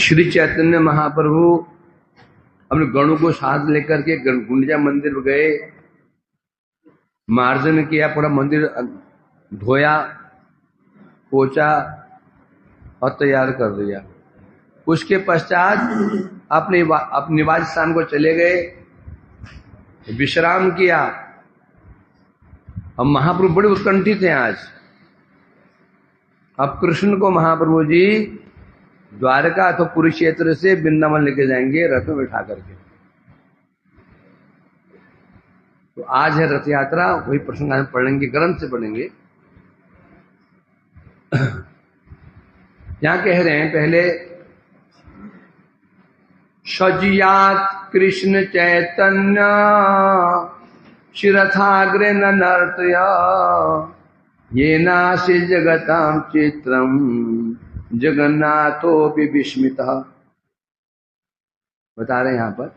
श्री चैतन्य महाप्रभु अपने गणों को साथ लेकर के गुंडिचा मंदिर गए, मार्जन किया, पूरा मंदिर धोया, पोछा और तैयार कर दिया। उसके पश्चात अपने निवास स्थान को चले गए, विश्राम किया। अब महाप्रभु बड़े उत्कंठित हैं आज। अब कृष्ण को महाप्रभु जी द्वारका अथवा कुरुक्षेत्र से वृंदावन लेके जाएंगे रथ में बैठा करके। तो आज है रथ यात्रा, वही प्रसंग हम पढ़ेंगे, ग्रंथ से पढ़ेंगे। यहां कह रहे हैं पहले, सजियात कृष्ण चैतन्य शिरथाग्रे नर्तया ये नासि जगतां चित्रम जगन्नाथोपि विस्मितः। बता रहे हैं यहां पर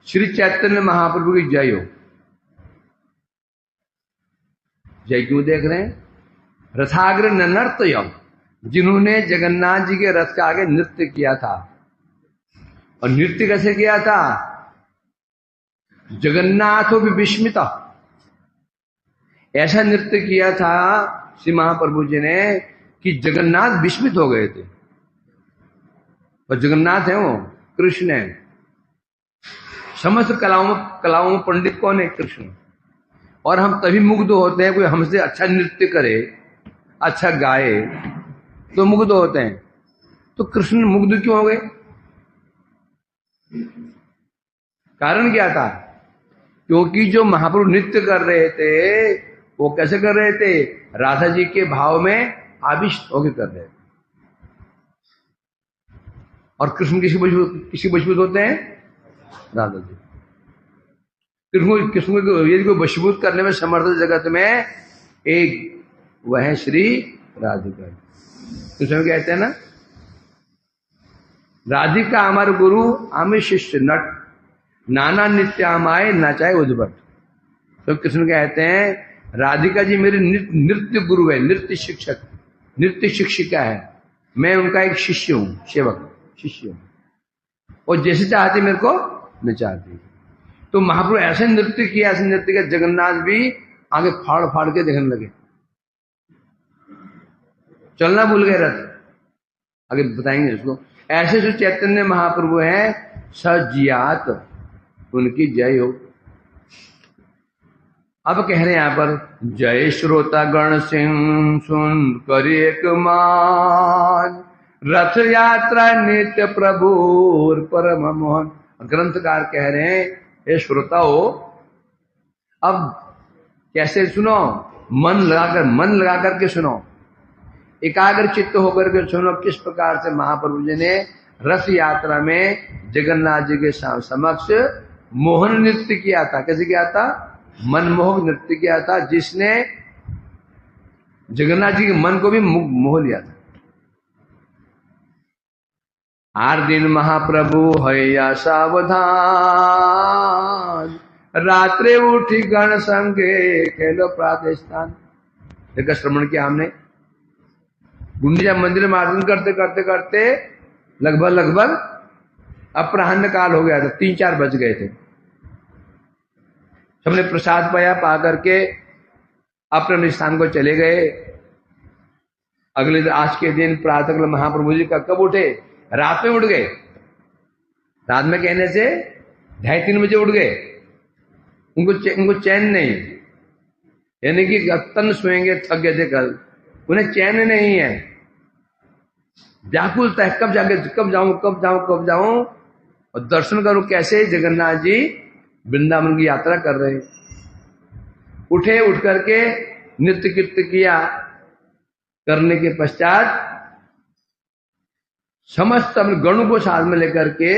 श्री चैतन्य महाप्रभु की जय हो। जय क्यों देख रहे हैं? रथाग्र नर्तय, जिन्होंने जगन्नाथ जी के रथ के आगे नृत्य किया था। और नृत्य कैसे किया था? जगन्नाथों भी विस्मित, ऐसा नृत्य किया था श्री महाप्रभु जी ने कि जगन्नाथ विस्मित हो गए थे। और जगन्नाथ है वो कृष्ण है। समस्त कलाओं में पंडित कौन है? कृष्ण। और हम तभी मुग्ध होते हैं, कोई हमसे अच्छा नृत्य करे, अच्छा गाए तो मुग्ध होते हैं। तो कृष्ण मुग्ध क्यों हो गए? कारण क्या था? क्योंकि जो महाप्रभु नृत्य कर रहे थे वो कैसे कर रहे थे? राधा जी के भाव में आविष्ट होकर कर रहे थे। और कृष्ण किसी वशीभूत होते हैं? राधा जी। कृष्ण को यदि कोई वशीभूत करने में समर्थ जगत में एक वह है श्री राधिका। कृष्ण कहते हैं ना, राधिका अमर गुरु आमे शिष्य नट नाना नित्यामाय नचाए उद्भट। तो कृष्ण कहते हैं राधिका जी मेरे नृत्य गुरु है, नृत्य शिक्षक, नृत्य शिक्षिका है। मैं उनका एक शिष्य हूं, सेवक शिष्य हूं। और जैसे चाहती मेरे को नचाती। तो महाप्रभु ऐसे नृत्य किया, ऐसे नृत्य किया, जगन्नाथ भी आगे फाड़ फाड़ के देखने लगे, चलना भूल गए रथ। आगे बताएंगे इसको। ऐसे जो चैतन्य महाप्रभु हैं सजियात, उनकी जय हो। अब कह रहे हैं यहां पर, जय श्रोता गण सिंह सुन कर एक मान रथ यात्रा नित्य प्रभुर परम मोहन। ग्रंथकार कह रहे हैं हे श्रोताओ, अब कैसे सुनो? मन लगाकर के सुनो, एकाग्र चित्त होकर के सुनो। किस प्रकार से महाप्रभु जी ने रथ यात्रा में जगन्नाथ जी के समक्ष मोहन नृत्य किया था। कैसे किया था? मनमोहक नृत्य किया था, जिसने जगन्नाथ जी के मन को भी मोह लिया था। आर दिन महाप्रभु हैया सावधान रात्रे उठी गण संगे खेलो प्रातस्थान। देखा श्रवण किया हमने। गुंडिचा मंदिर मार्जन करते करते करते लगभग अपराह्न काल हो गया था, 3-4 बज गए थे। सबने प्रसाद पाया, पा करके अपने स्थान को चले गए। अगले आज के दिन प्रातः महाप्रभु जी का कब उठे? रात में उठ गए। रात में कहने से 2:30-3 बजे उठ गए। उनको चैन नहीं, यानी कि तन सोएंगे, थक गए थे कल, उन्हें चैन नहीं है, व्याकुलता है, कब जाऊं और दर्शन करूं। कैसे? जगन्नाथ जी वृंदावन की यात्रा कर रहे। उठे, उठ करके नृत्य कीर्तन किया। करने के पश्चात समस्त अपने गणों को साथ में लेकर के,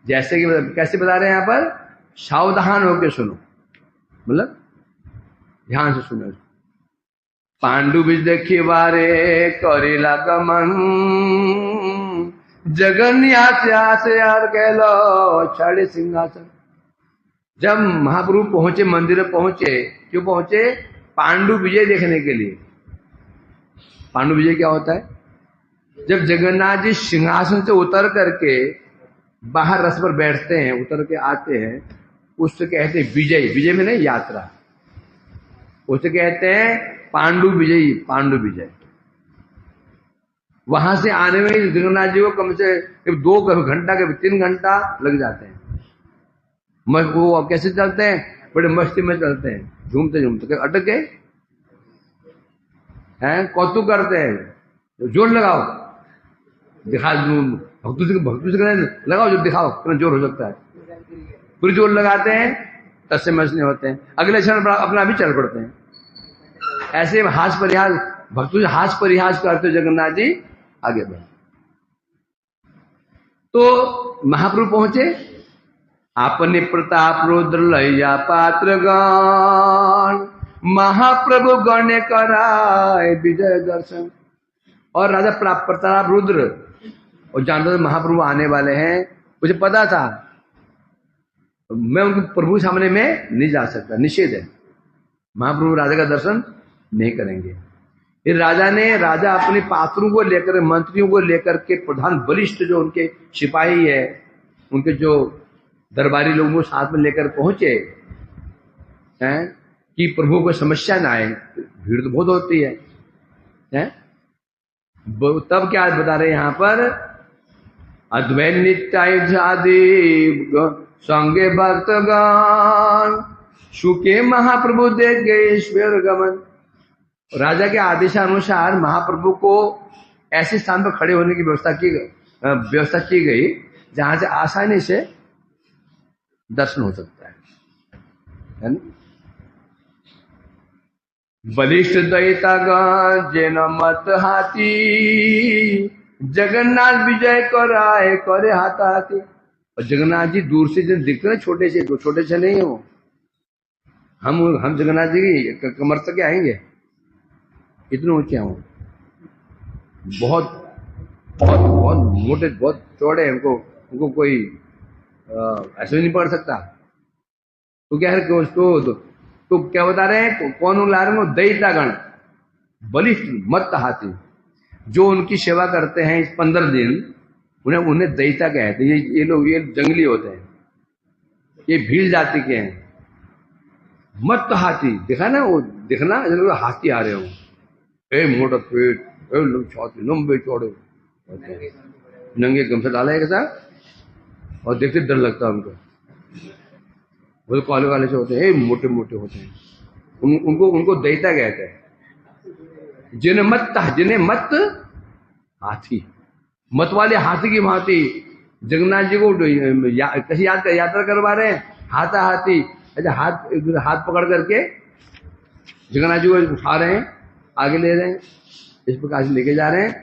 जैसे कि कैसे बता रहे हैं यहां पर, सावधान होकर सुनो, मतलब ध्यान से सुनो। पांडु बीज देखी बारे करेला गमन जगन्नाथ यार कह लो छड़े सिंहासन। जब महाप्रभु पहुंचे, मंदिर में पहुंचे, क्यों पहुंचे? पांडु विजय देखने के लिए। पांडु विजय क्या होता है? जब जगन्नाथ जी सिंहासन से उतर करके बाहर रथ पर बैठते हैं, उतर के आते हैं, उससे कहते हैं विजय। विजय में नहीं यात्रा, उसे कहते हैं पांडु विजयी, पांडु विजय। वहां से आने में जगन्नाथ जी को कम से कम 2 घंटा कभी 3 घंटा लग जाते हैं। वो अब कैसे चलते हैं? बड़े मस्ती में चलते हैं, झूमते झूमते। अटक गए हैं, कौतुक करते हैं, जोर लगाओ, दिखा भक्तों से लगाओ, जो दिखाओ कितना जोर हो सकता है। पूरी जोर लगाते हैं, तस्से मसने होते हैं, अगले क्षण अपना भी चल पड़ते हैं। ऐसे हास परिहास, भक्तों से हास परिहास करते जगन्नाथ जी आगे बढ़े। तो महाप्रभु पहुंचे, अपने प्रताप रुद्र लैया पात्रगण, महाप्रभु गण कराए विजय दर्शन। और राजा प्रताप रुद्र और जानता था महाप्रभु आने वाले हैं, मुझे पता था मैं उनके प्रभु सामने में नहीं जा सकता, निषेध है, महाप्रभु राजा का दर्शन नहीं करेंगे। फिर राजा अपने पात्रों को लेकर, मंत्रियों को लेकर के, प्रधान वरिष्ठ जो उनके सिपाही है, उनके जो दरबारी लोगों को साथ में लेकर पहुंचे हैं कि प्रभु को समस्या ना आए। भीड़ तो बहुत होती है, हैं? तब क्या बता रहे यहाँ पर? अद्वैत नित्यादि संगे भक्तगण, सुखे महाप्रभु देख गए ईश्वर गमन। राजा के आदेशानुसार महाप्रभु को ऐसे स्थान पर खड़े होने की व्यवस्था की गई जहां से आसानी से दर्शन हो सकता है ना? बलिष्ठ दैतागण जेन मत हाथी, जगन्नाथ विजय कराए करे हाथा हाथी। और जगन्नाथ जी दूर से जो दिखते हैं छोटे से, तो छोटे से नहीं हो, हम जगन्नाथ जी की कमर तक आएंगे, इतने ऊंचे हों, बहुत बहुत बहुत मोटे, बहुत चौड़े हैं। उनको कोई ऐसे नहीं पढ़ सकता। तो क्या है कि उसको तो क्या बता रहे हैं, कौन ला रहे हैं? दैतागण, बलिष्ठ मत हाथी, जो उनकी सेवा करते हैं इस 15 दिन, उन्हें दैता कहते हैं। ये लोग, ये जंगली होते हैं, ये भील जाति के हैं। मत हाथी देखा ना, वो देखना हाथी आ रहे हो, मोटा पेट, छाती लंबे चौड़े, नंगे गमछा डाला है कैसा, और देखते डर लगता है उनको। वो काले वाले से होते हैं, मोटे मोटे होते हैं, उनको दैता कहते हैं। जिन्हें मत हाथी, मत वाले हाथी की भांति जगन्नाथ जी को कैसी यात्रा करवा रहे हैं, हाथा हाथी। अच्छा, हाथ पकड़ करके जगन्नाथ जी को उठा रहे हैं, आगे ले रहे हैं, इस प्रकार से लेके जा रहे हैं।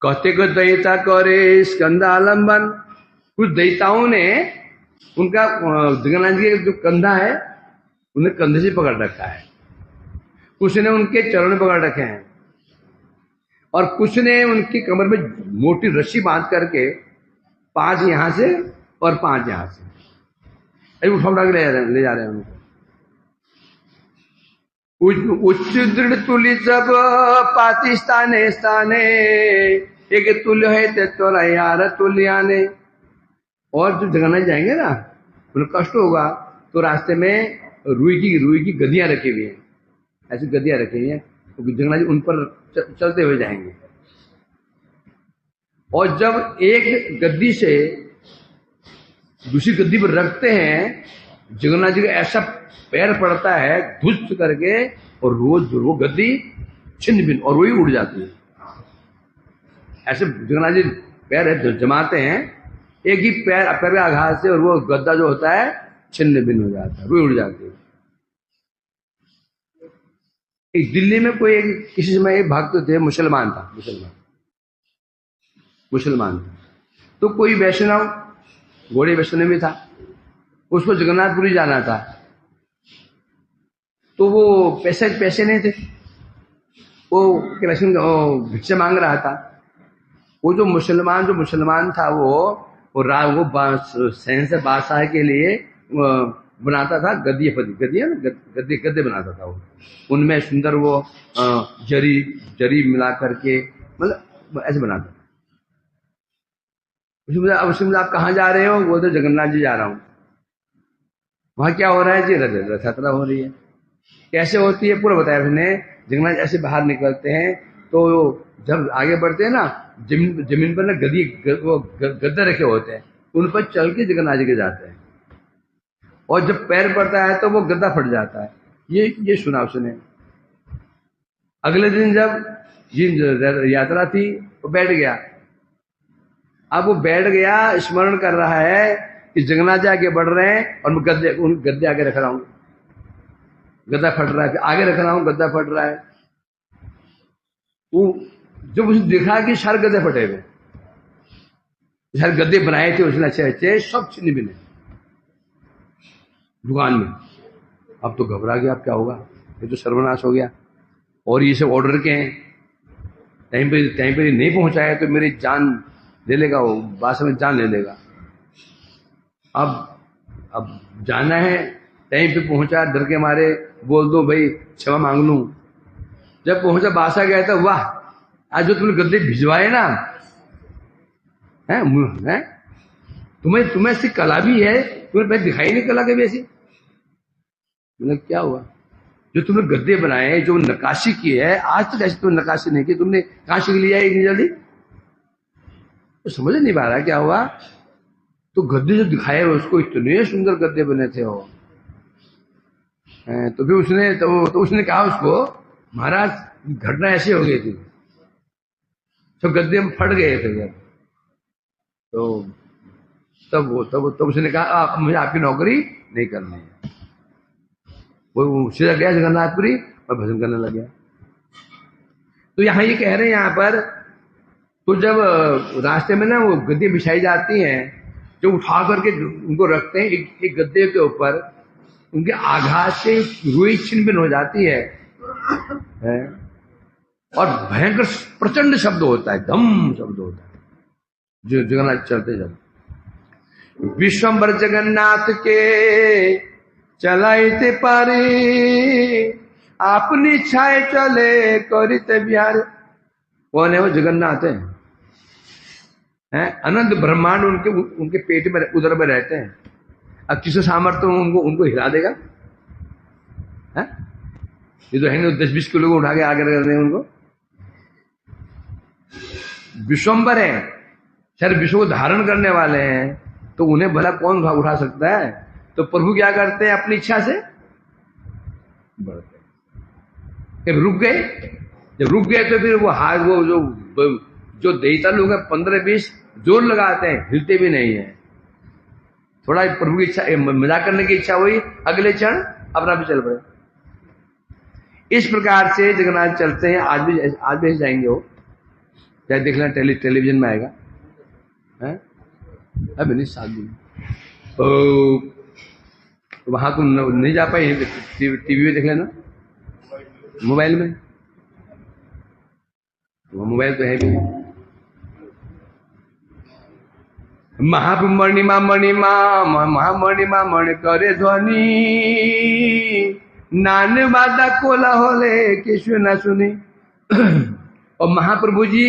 कहते को दैता करे स्कंदालंबन, कुछ दैताओं ने उनका जगन्नाथ जी का जो कंधा है उन्हें कंधे से पकड़ रखा है, कुछ ने उनके चरण में पकड़ रखे हैं, और कुछ ने उनकी कमर में मोटी रस्सी बांध करके 5 यहां से और 5 यहां से उठा के ले जा रहे हैं उनको। उच्च दृढ़ तुल्य सब पाति स्थाने स्थाने, एक तुल्य है तोरा यार तुल्याने। और जो जगन्नाथ जाएंगे ना, उन्हें कष्ट होगा, तो रास्ते में रुई की गद्दियां रखी हुई हैं, ऐसी गद्दियां रखी हुई हैं, क्योंकि जगन्नाथ जी उन पर चलते हुए जाएंगे। और जब एक गद्दी से दूसरी गद्दी पर रखते हैं, जगन्नाथ जी का ऐसा पैर पड़ता है धुस्त करके, और रोज वो गद्दी छिन्न भिन्न और वही उड़ जाती है। ऐसे जगन्नाथ जी पैर जमाते हैं, एक ही पैर के आघात से, और वो गद्दा जो होता है छिन्न भिन्न हो जाता है, रुई उड़ जाती है। एक दिल्ली में किसी समय एक भक्त थे, मुसलमान था, तो कोई वैष्णव, घोड़े वैष्णव में था, उसको जगन्नाथपुरी जाना था, तो वो पैसे नहीं थे, वो भिक्षा मांग रहा था। वो जो मुसलमान था वो शहंशाह बादशाह के लिए बनाता था, गद्दियां ना, गद्दे गद्दे बनाता था वो, उनमें सुंदर वो जरी जरी मिला करके, मतलब ऐसे बनाता था। उसमें आप कहाँ जा रहे हो? बोलते जगन्नाथ जी जा रहा हूँ। वहां क्या हो रहा है जी? रथ यात्रा हो रही है। कैसे होती है पूरा बताया उसने। जगन्नाथ ऐसे बाहर निकलते हैं तो जब आगे बढ़ते हैं ना, जमीन पर ना वो गद्दे रखे होते हैं, उन पर चल के जगन्नाथ जी के जाते हैं, और जब पैर पड़ता है तो वो गद्दा फट जाता है। ये सुना उसने। अगले दिन जब यात्रा थी वो बैठ गया। अब वो बैठ गया, स्मरण कर रहा है कि जगन्नाथ जी आगे बढ़ रहे हैं और मैं उन गद्दे आगे रख रहा हूं, गद्दा फट रहा है, फिर आगे रख रहा हूं, गद्दा फट रहा है। वो जब उसे देखा कि सारे गद्दे फटे हुए, सारे गद्दे बनाए थे उसने अच्छे अच्छे, सब छिन्न भिन्न दुकान में। अब तो घबरा गया, अब क्या होगा, ये तो सर्वनाश हो गया। और ये सब ऑर्डर के हैं, टाइम पे नहीं पहुंचाया तो मेरी जान ले लेगा, वो भाषा में जान ले लेगा। अब जाना है, टाइम पे पहुंचा, डर के मारे बोल दो भाई क्षमा मांग लूं। जब पहुंचा बासा गया था, वाह आज जो तुमने गद्दे भिजवाए ना, हैं तुम्हें ऐसी कला भी है, तुम्हें पहले दिखाई नहीं कला कभी ऐसी। मतलब क्या हुआ? जो तुमने गद्दे बनाए, जो नक्काशी की है, आज तक ऐसी तुमने नक्काशी नहीं की, तुमने कहां सीख लिया इतनी जल्दी? तो समझ नहीं पा रहा क्या हुआ। तो गद्दे जो दिखाए उसको, इतने सुंदर गद्दे बने थे वो। तो फिर उसने कहा उसको, महाराज घटना ऐसी हो गई थी, सब गद्दे फट गए थे। तो तब उसने कहा मुझे आपकी नौकरी नहीं करनी है। वो सीधा गया जगन्नाथपुरी और भजन करने लग गया। तो यहां ये कह रहे हैं यहां पर, तो जब रास्ते में ना वो गद्दे बिछाई जाती हैं, जो उठा करके उनको रखते हैं एक गद्दे के ऊपर, उनके आघात से रुई छिन्न भिन्न हो जाती है, और भयंकर प्रचंड शब्द होता है, धम शब्द होता है जो जगन्नाथ चलते चलते। विश्वम्भर जगन्नाथ के चलाइते पारे, अपनी छाए चले करिते बिहार। कौन है वो? जगन्नाथ है। अनंत ब्रह्मांड उनके पेट में, उदर में रहते हैं। अब किसी सामर्थ्य उनको हिला देगा? है? ये तो है 10-20 किलो को उठा के आगे रख रहे हैं उनको। विश्वम्भर है, सारे विश्व को धारण करने वाले हैं, तो उन्हें भला कौन उठा सकता है? तो प्रभु क्या करते हैं? अपनी इच्छा से बढ़ते हैं। रुक गए, जब रुक गए तो फिर वो हाथ, वो जो देवता लोग हैं 15-20 जोर लगाते हैं, हिलते भी नहीं है। थोड़ा प्रभु की इच्छा, मजाक करने की इच्छा हुई, अगले क्षण अपना भी चल पड़े। इस प्रकार से जगन्नाथ चलते हैं। आज भी जाएंगे वो, चाहे देख लेना टेलीविजन में आएगा, है अभी नहीं 7 दिन। तो वहां तुम नहीं जा पाए, टीवी में देख लेना, मोबाइल में, वो मोबाइल तो है भी। महामणिमा महामणिमा मणि करे ध्वनि, नान बादा कोला होले किसु न सुनी। और महाप्रभु जी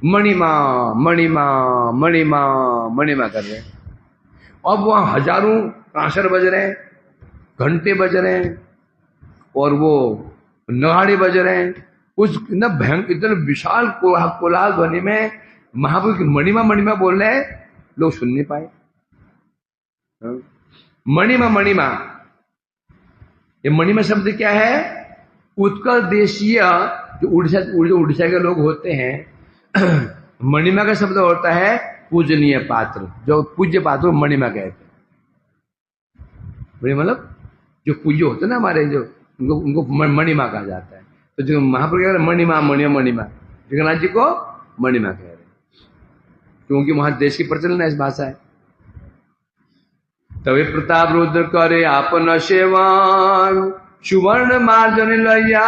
मणिमा मणिमा मणिमा मणिमा कर रहे हैं। अब वहां हजारों कांसर बज रहे हैं, घंटे बज रहे हैं, और वो नगाड़े बज रहे हैं। उस न भयंकर इतने विशाल कोलाहल ध्वनि में महाप्रभु की मणिमा बोल रहे हैं, लोग सुन नहीं पाए। मणिमा, ये मणिमा शब्द क्या है? उत्कल देशीय, जो उड़ीसा के लोग होते हैं, मणिमा का शब्द होता है पूजनीय पात्र, जो पूज्य पात्र मणिमा कहते हैं। मतलब जो पूज्य होते हैं ना हमारे, जो उनको मणिमा कहा जाता है। तो जो महाप्रभु कह रहे मणिमा, जगन्नाथ जी को मणिमा कह रहे हैं, क्योंकि वहां देश की प्रचलन है इस भाषा है। तवे प्रताप रुद्र करे आपन सेवन, सुवर्ण मार्जन लैया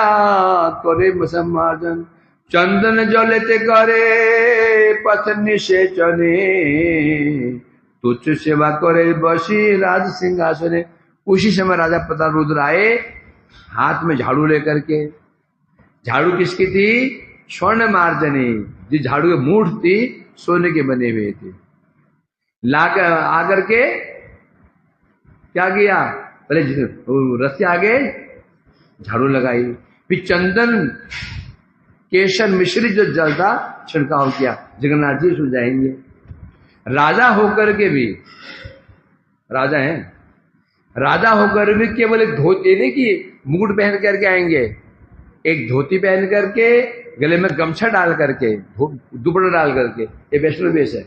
करे सम्मार्जन, चंदन जलते करे पथ निषेचने, तुच्छ सेवा करे बसी राज सिंहासने। उसी समय राजा प्रतापरुद्र आए हाथ में झाड़ू लेकर के। झाड़ू किसकी थी? स्वर्ण मार्जनी। जिस झाड़ू की मूठ थी सोने के बने हुए थे। लाकर आकर के क्या किया? पहले रथ के आगे झाड़ू लगाई, फिर चंदन केशर मिश्रित जो जल था छिड़काव किया। जगन्नाथ जी सुन जाएंगे। राजा होकर के भी, राजा हैं, राजा होकर भी केवल एक धोती नहीं कि मुकुट पहन करके आएंगे, एक धोती पहन करके गले में गमछा डाल करके दुपट्टा डाल करके, ये वैष्णव वेश है।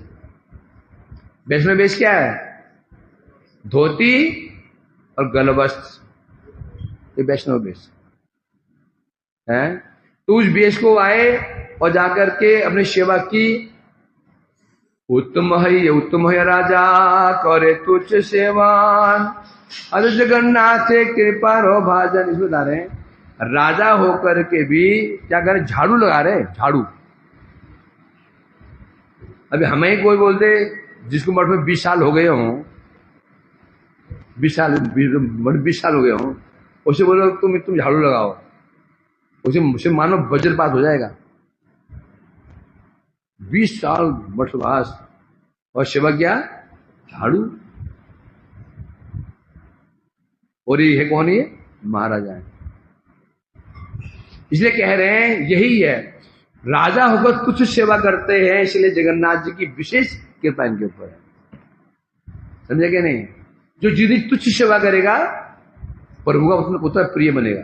वैष्णव वेश क्या है? धोती और गलवस्त्र, ये वैष्णव वेश है। तो उस वेश को आए और जाकर के अपनी सेवा की। उत्तम है राजा करे तुच्छ सेवान, अरे जगन्नाथ कृपा रो भाजन। इसमें बता रहे हैं राजा होकर के भी क्या करे? झाड़ू लगा रहे, झाड़ू। अभी हमें कोई बोलते जिसको मठ में 20 साल हो गए हों, 20 साल हो गए हों, उसे बोलो तुम झाड़ू लगाओ, उसे मानो वज्रपात हो जाएगा। 20 साल मठवास और सेवा क्या? झाड़ू। और ये है कौन? ये महाराजा है। इसलिए कह रहे हैं यही है, राजा होकर कुछ सेवा करते हैं, इसलिए जगन्नाथ जी की विशेष कृपा इनके ऊपर है। समझे क्या? नहीं, जो जितनी तुच्छ सेवा करेगा प्रभु का उतना प्रिय बनेगा।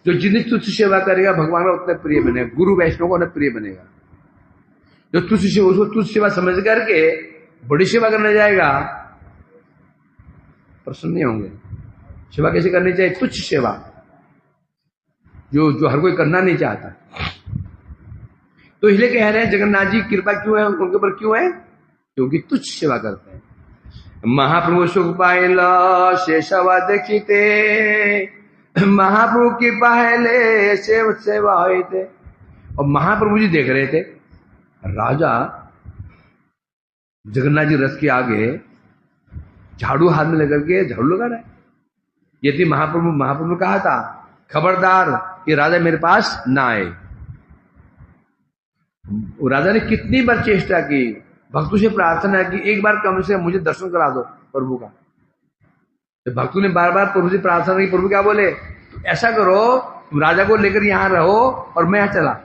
जो जितनी तुच्छ सेवा करेगा भगवान का उतना प्रिय बनेगा, गुरु वैष्णव को उतना प्रिय बनेगा। जो तुच्छ सेवा, उसको तुच्छ सेवा समझ करके बड़ी सेवा करने जाएगा, प्रसन्न नहीं होंगे। सेवा कैसे करनी चाहिए? तुच्छ सेवा, जो हर कोई करना नहीं चाहता। तो इसलिए कह रहे हैं जगन्नाथ जी कृपा क्यों है उनके ऊपर? क्यों है? क्योंकि तुच्छ सेवा करते हैं। महाप्रभु सुख पायल शेषवा देखते, महाप्रभु की पहले सेवा हुए थे। और महाप्रभु जी देख रहे थे राजा जगन्नाथ जी रथ के आगे झाड़ू हाथ में लेकर के झाड़ू लगा रहा है। ये थी महाप्रभु ने कहा था खबरदार ये राजा मेरे पास ना आए। राजा ने कितनी बार चेष्टा की, भक्तों से प्रार्थना की, एक बार कम से मुझे दर्शन करा दो प्रभु का। तो भक्तों ने बार बार प्रभु से प्रार्थना की। प्रभु क्या बोले? ऐसा करो तुम राजा को लेकर यहां रहो और मैं यहां चला,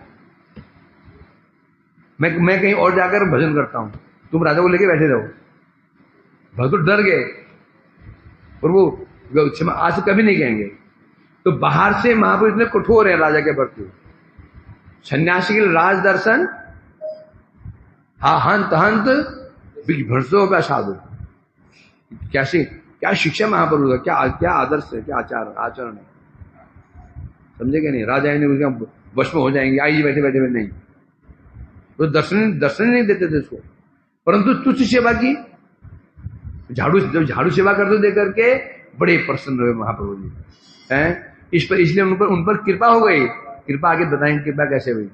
मैं कहीं और जाकर भजन करता हूं, तुम राजा को लेकर बैठे रहो। भक्त डर गए, प्रभु आज से कभी नहीं कहेंगे। तो बाहर से महाप्रभु इतने कठोर है राजा के प्रति। सन्यासी के लिए राज दर्शन, हा हंत हंत भरसो का साधु। क्या शिक्षा महाप्रभु का, क्या आदर्श है, क्या आचरण है। समझेगा नहीं? राजा ने उसका वश में हो जाएंगे, आइए बैठे बैठे नहीं, तो दर्शन नहीं देते थे उसको। परंतु तुच्छ सेवा की, जब झाड़ू सेवा करते देख करके बड़े प्रसन्न हुए महाप्रभु जी हैं। इसलिए उन पर कृपा हो गई। कृपा आगे बताएंगे कृपा कैसे हुई।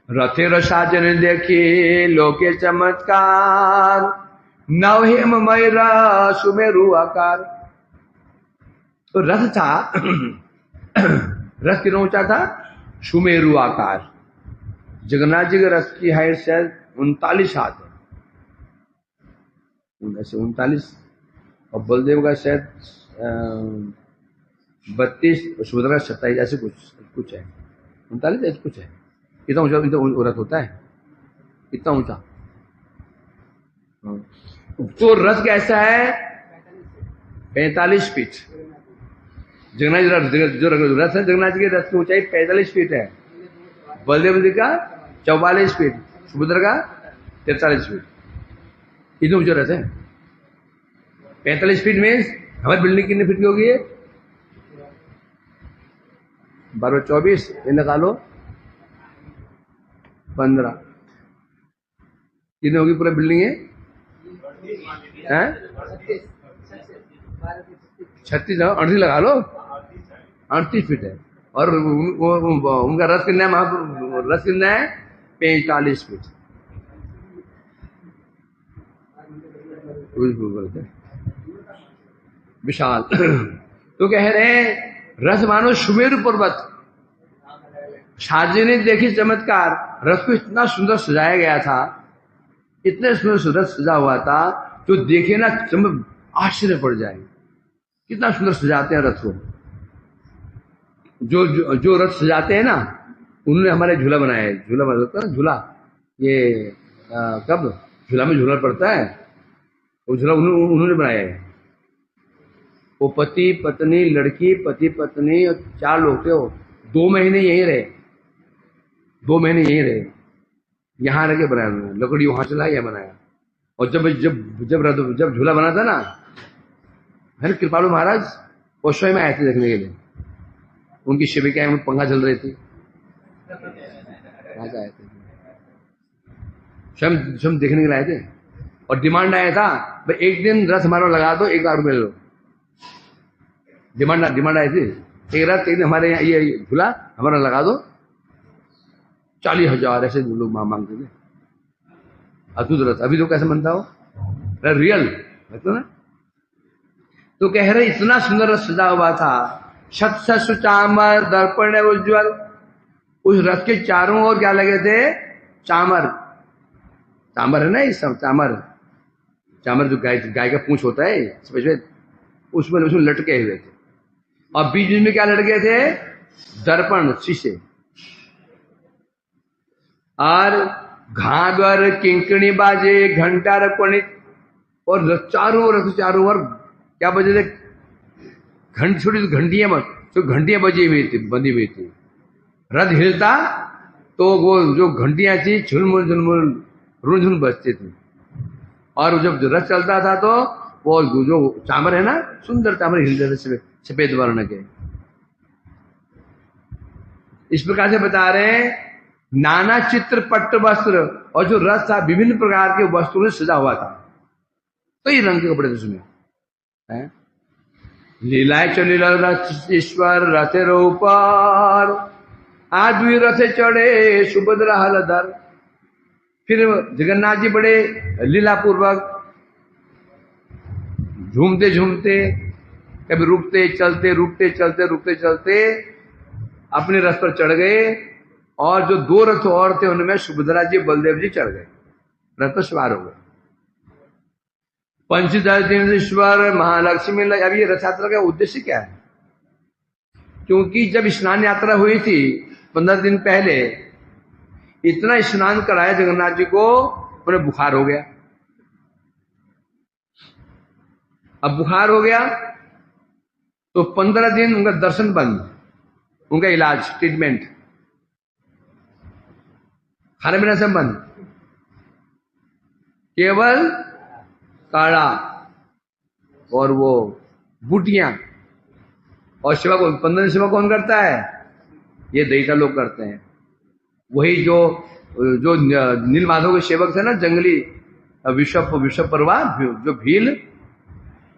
रथे रसाजन देखी लोके चमत्कार, नव हेम मयूरा सुमेरु आकार। तो रथ था रथ कितना ऊंचा था? सुमेरु आकार। जगन्नाथ जी के रथ की हाइट शायद 39 हाथ है, 39, और बलदेव का शायद 32, सुभद्रा का 27, ऐसे कुछ है, 39 ऐसे कुछ है। इतना ऊंचा रथ होता है, इतना ऊंचा। तो रथ कैसा है? 45 फीट। जगन्नाथ जो रथ है, जगन्नाथ जी के रथ की ऊंचाई 45 फीट है। बलदेव जी का 44 फीट, सुभद्रा का 43 फीट। इतने ऊंचा रथ है। 45 फीट में हमारी बिल्डिंग कितने फीट की होगी? 12 24 ये निकालो, 15 कितने होगी पूरा बिल्डिंग है? 36 38 लगा लो, 38 फीट है। और उनका रथ कितना है? रथ कितना है? 45 फीट। बोलते हैं विशाल। तो कह रहे हैं रथ मानो सुमेरु पर्वत। शादी ने देखी चमत्कार, रथ को इतना सुंदर सजाया गया था, इतने सुंदर रथ सजा हुआ था, जो देखे ना चमक आश्चर्य पड़ जाए, कितना सुंदर सजाते हैं रथ को। जो रथ सजाते हैं ना, उन्होंने हमारे झूला बनाया है। झूला बनाता है ना, झूला ये कब झूला में झूला पड़ता है, वो झूला उन्होंने बनाया है। वो पति पत्नी लड़की, पति पत्नी और 4 लोग थे। वो 2 महीने यहीं रहे, 2 महीने यहीं रहे, यहाँ रह के बनाया उन्होंने। लकड़ी वहां चला, यह बनाया। और जब झूला बना था ना, है कृपालु महाराज, वो स्वयं आए थे देखने के लिए। उनकी शिविकाएं में पंखा चल रही थी, आए थे स्वयं देखने के लिए आए थे। और डिमांड आया था, भाई एक दिन रथ हमारा लगा दो, 1 लाख रुपए लो। डिमांड आई थी, एक रात एक दिन हमारे यहाँ ये झूला हमारा लगा दो, 40,000 ऐसे लोग मांगते थे। अद्भुत रथ। अभी तो कैसे बनता हो, रियल तो ना। तो कह रहे इतना सुंदर रथ सजा हुआ था, शत सुचामर दर्पण उज्ज्वल। उस रथ के चारों ओर क्या लगे थे, चामर। चामर है ना, ये सब चामर जो गाय का पूंछ होता है सफेद, उसमें लटके हुए थे। और बीच में क्या लटके थे, दर्पण, शीशे। और घाघर किंकणी बाजे, घंटा रपणित। और चारों ओर क्या बजे थे, छोटी घंटियां बजी हुई थी, बंधी हुई थी। रथ हिलता तो वो जो घंटियां थी झुलमुल झुलमुल रुझुन बजती थी। और जब रथ चलता था तो वो जो चामर है ना, सुंदर चामर हिलते थे सफेद वर्ण के। इस प्रकार से बता रहे हैं, नाना चित्र पट्ट वस्त्र। और जो रथ था विभिन्न प्रकार के वस्त्रों से सजा हुआ था, कई रंग के कपड़े थे उसमें। लीलाए चलिल रथ ईश्वर रथे ऊपर, आदमी रथे चढ़े सुभद्रा हलधर। फिर जगन्नाथ जी बड़े लीला पूर्वक झूमते झूमते, कभी रुकते चलते, रुकते चलते, रुकते चलते अपने रथ पर चढ़ गए। और जो 2 रथ और थे उनमें सुभद्रा जी बलदेव जी चढ़ गए, रथ पर सवार हो गए। पंचदशीश्वर महालक्ष्मी। अब ये रथ यात्रा का उद्देश्य क्या है, क्योंकि जब स्नान यात्रा हुई थी 15 दिन पहले, इतना स्नान कराया जगन्नाथ जी को, उन्हें बुखार हो गया। अब बुखार हो गया तो 15 दिन उनका दर्शन बंद, उनका इलाज ट्रीटमेंट, खाने पीना सब बंद, केवल काढ़ा और वो बूटियां। और सेवा कौन, 15 दिन सेवा कौन करता है, ये दईता लोग करते हैं। वही जो नील माधव के सेवक थे ना, जंगली विश्व परवा, जो भील,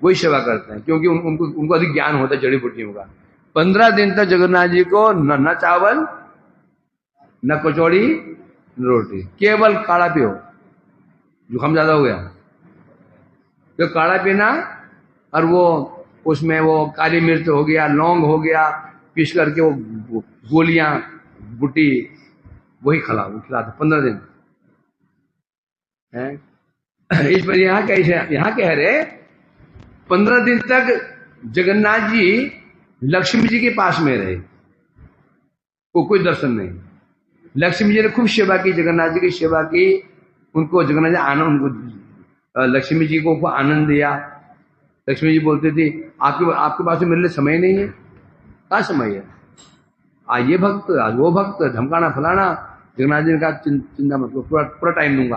वही सेवा करते हैं, क्योंकि उनको अधिक ज्ञान होता है जड़ी बूटियों का। 15 दिन तक जगन्नाथ जी को न चावल, न कचौड़ी, न रोटी, केवल काढ़ा पियो। जुकाम ज्यादा हो गया तो काढ़ा पीना, और वो उसमें वो काली मिर्च हो गया, लौंग हो गया, पीस करके वो गोलियां, बूटी, वही खिलाते 15 दिन है। इस पर यहाँ कह रहे 15 दिन तक जगन्नाथ जी लक्ष्मी जी के पास में रहे, कोई दर्शन नहीं। लक्ष्मी जी ने खूब सेवा की, जगन्नाथ जी की सेवा की, उनको जगन्नाथ जी आनंद, उनको लक्ष्मी जी को आनंद दिया। लक्ष्मी जी बोलती थी, आपके पास में मेरे लिए समय नहीं है। क्या समय है, आज ये भक्त, आज वो भक्त, धमकाना फलाना। जगन्नाथ जी ने कहा चिंता मत करो, पूरा टाइम दूंगा।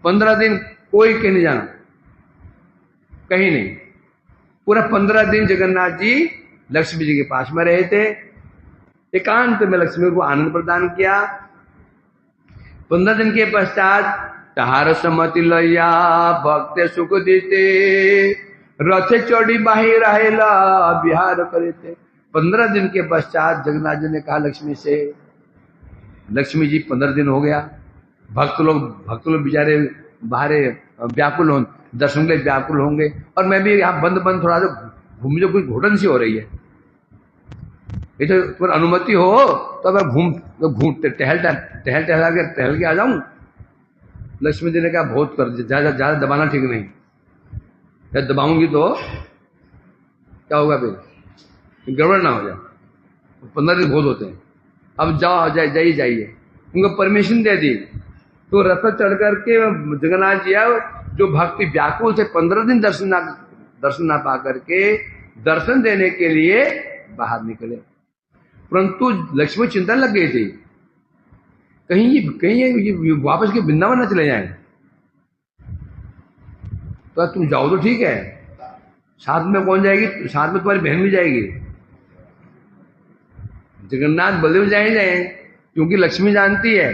15 दिन कोई कहीं नहीं जाना, कहीं नहीं। पूरा 15 दिन जगन्नाथ जी लक्ष्मी जी के पास में रहे थे, एकांत में लक्ष्मी को आनंद प्रदान किया। 15 दिन के पश्चात तहार सम्मति लैया भक्त सुख देते, रथे चढ़ी बाही रहेला बिहार करे थे। 15 दिन के पश्चात जगन्नाथ जी ने कहा लक्ष्मी से, लक्ष्मी जी 15 दिन हो गया, भक्त लोग बेचारे बाहर व्याकुल हो, दर्शन के लिए व्याकुल होंगे। और मैं भी यहाँ बंद बंद थोड़ा सा घूम, जो कोई घुटन सी हो रही है, ये तो पर अनुमति हो तो मैं घूम टहल के आ जाऊं। लक्ष्मी जी ने कहा बहुत कर, ज्यादा दबाना ठीक नहीं, जब दबाऊंगी तो क्या होगा, फिर गड़बड़ ना हो जाए। 15 दिन बहुत होते हैं। अब जाओ, जाइए। उनको परमिशन दे दी तो रथ पर चढ़ करके जगन्नाथ जी आए। जो भक्ति व्याकुल थे 15 दिन दर्शन ना पा करके दर्शन देने के लिए बाहर निकले, परंतु लक्ष्मी चिंता लग गई थी, कहीं ये वापस के वृंदावन न चले जाएं। तो तुम जाओ तो ठीक है, साथ में कौन जाएगी? साथ में तुम्हारी बहन भी जाएगी। जगन्नाथ बलदेव जाए, क्योंकि लक्ष्मी जानती है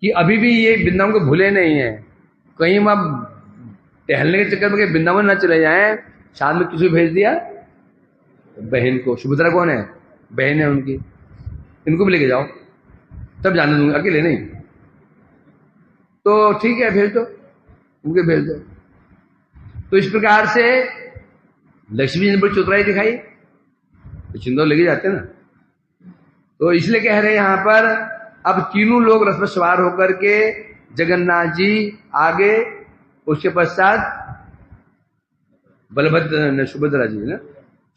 कि अभी भी ये वृंदावन को भूले नहीं है, कहीं वहां टहलने के चक्कर में वृंदावन न चले जाएं। साथ में किसी भेज दिया, बहन को। सुभद्रा कौन है? बहन है उनकी। इनको भी लेके जाओ, तब जाने दूंगे, अकेले नहीं। तो ठीक है, भेज दो, उनके भेज दो। तो इस प्रकार से लक्ष्मी जी ने बड़ी चतुराई दिखाई, तो चिंदौर लेके जाते ना। तो इसलिए कह रहे हैं यहां पर, अब तीनों लोग रथ पर सवार होकर के जगन्नाथ जी आगे, उसके पश्चात बलभद्र सुभद्रा जी ना,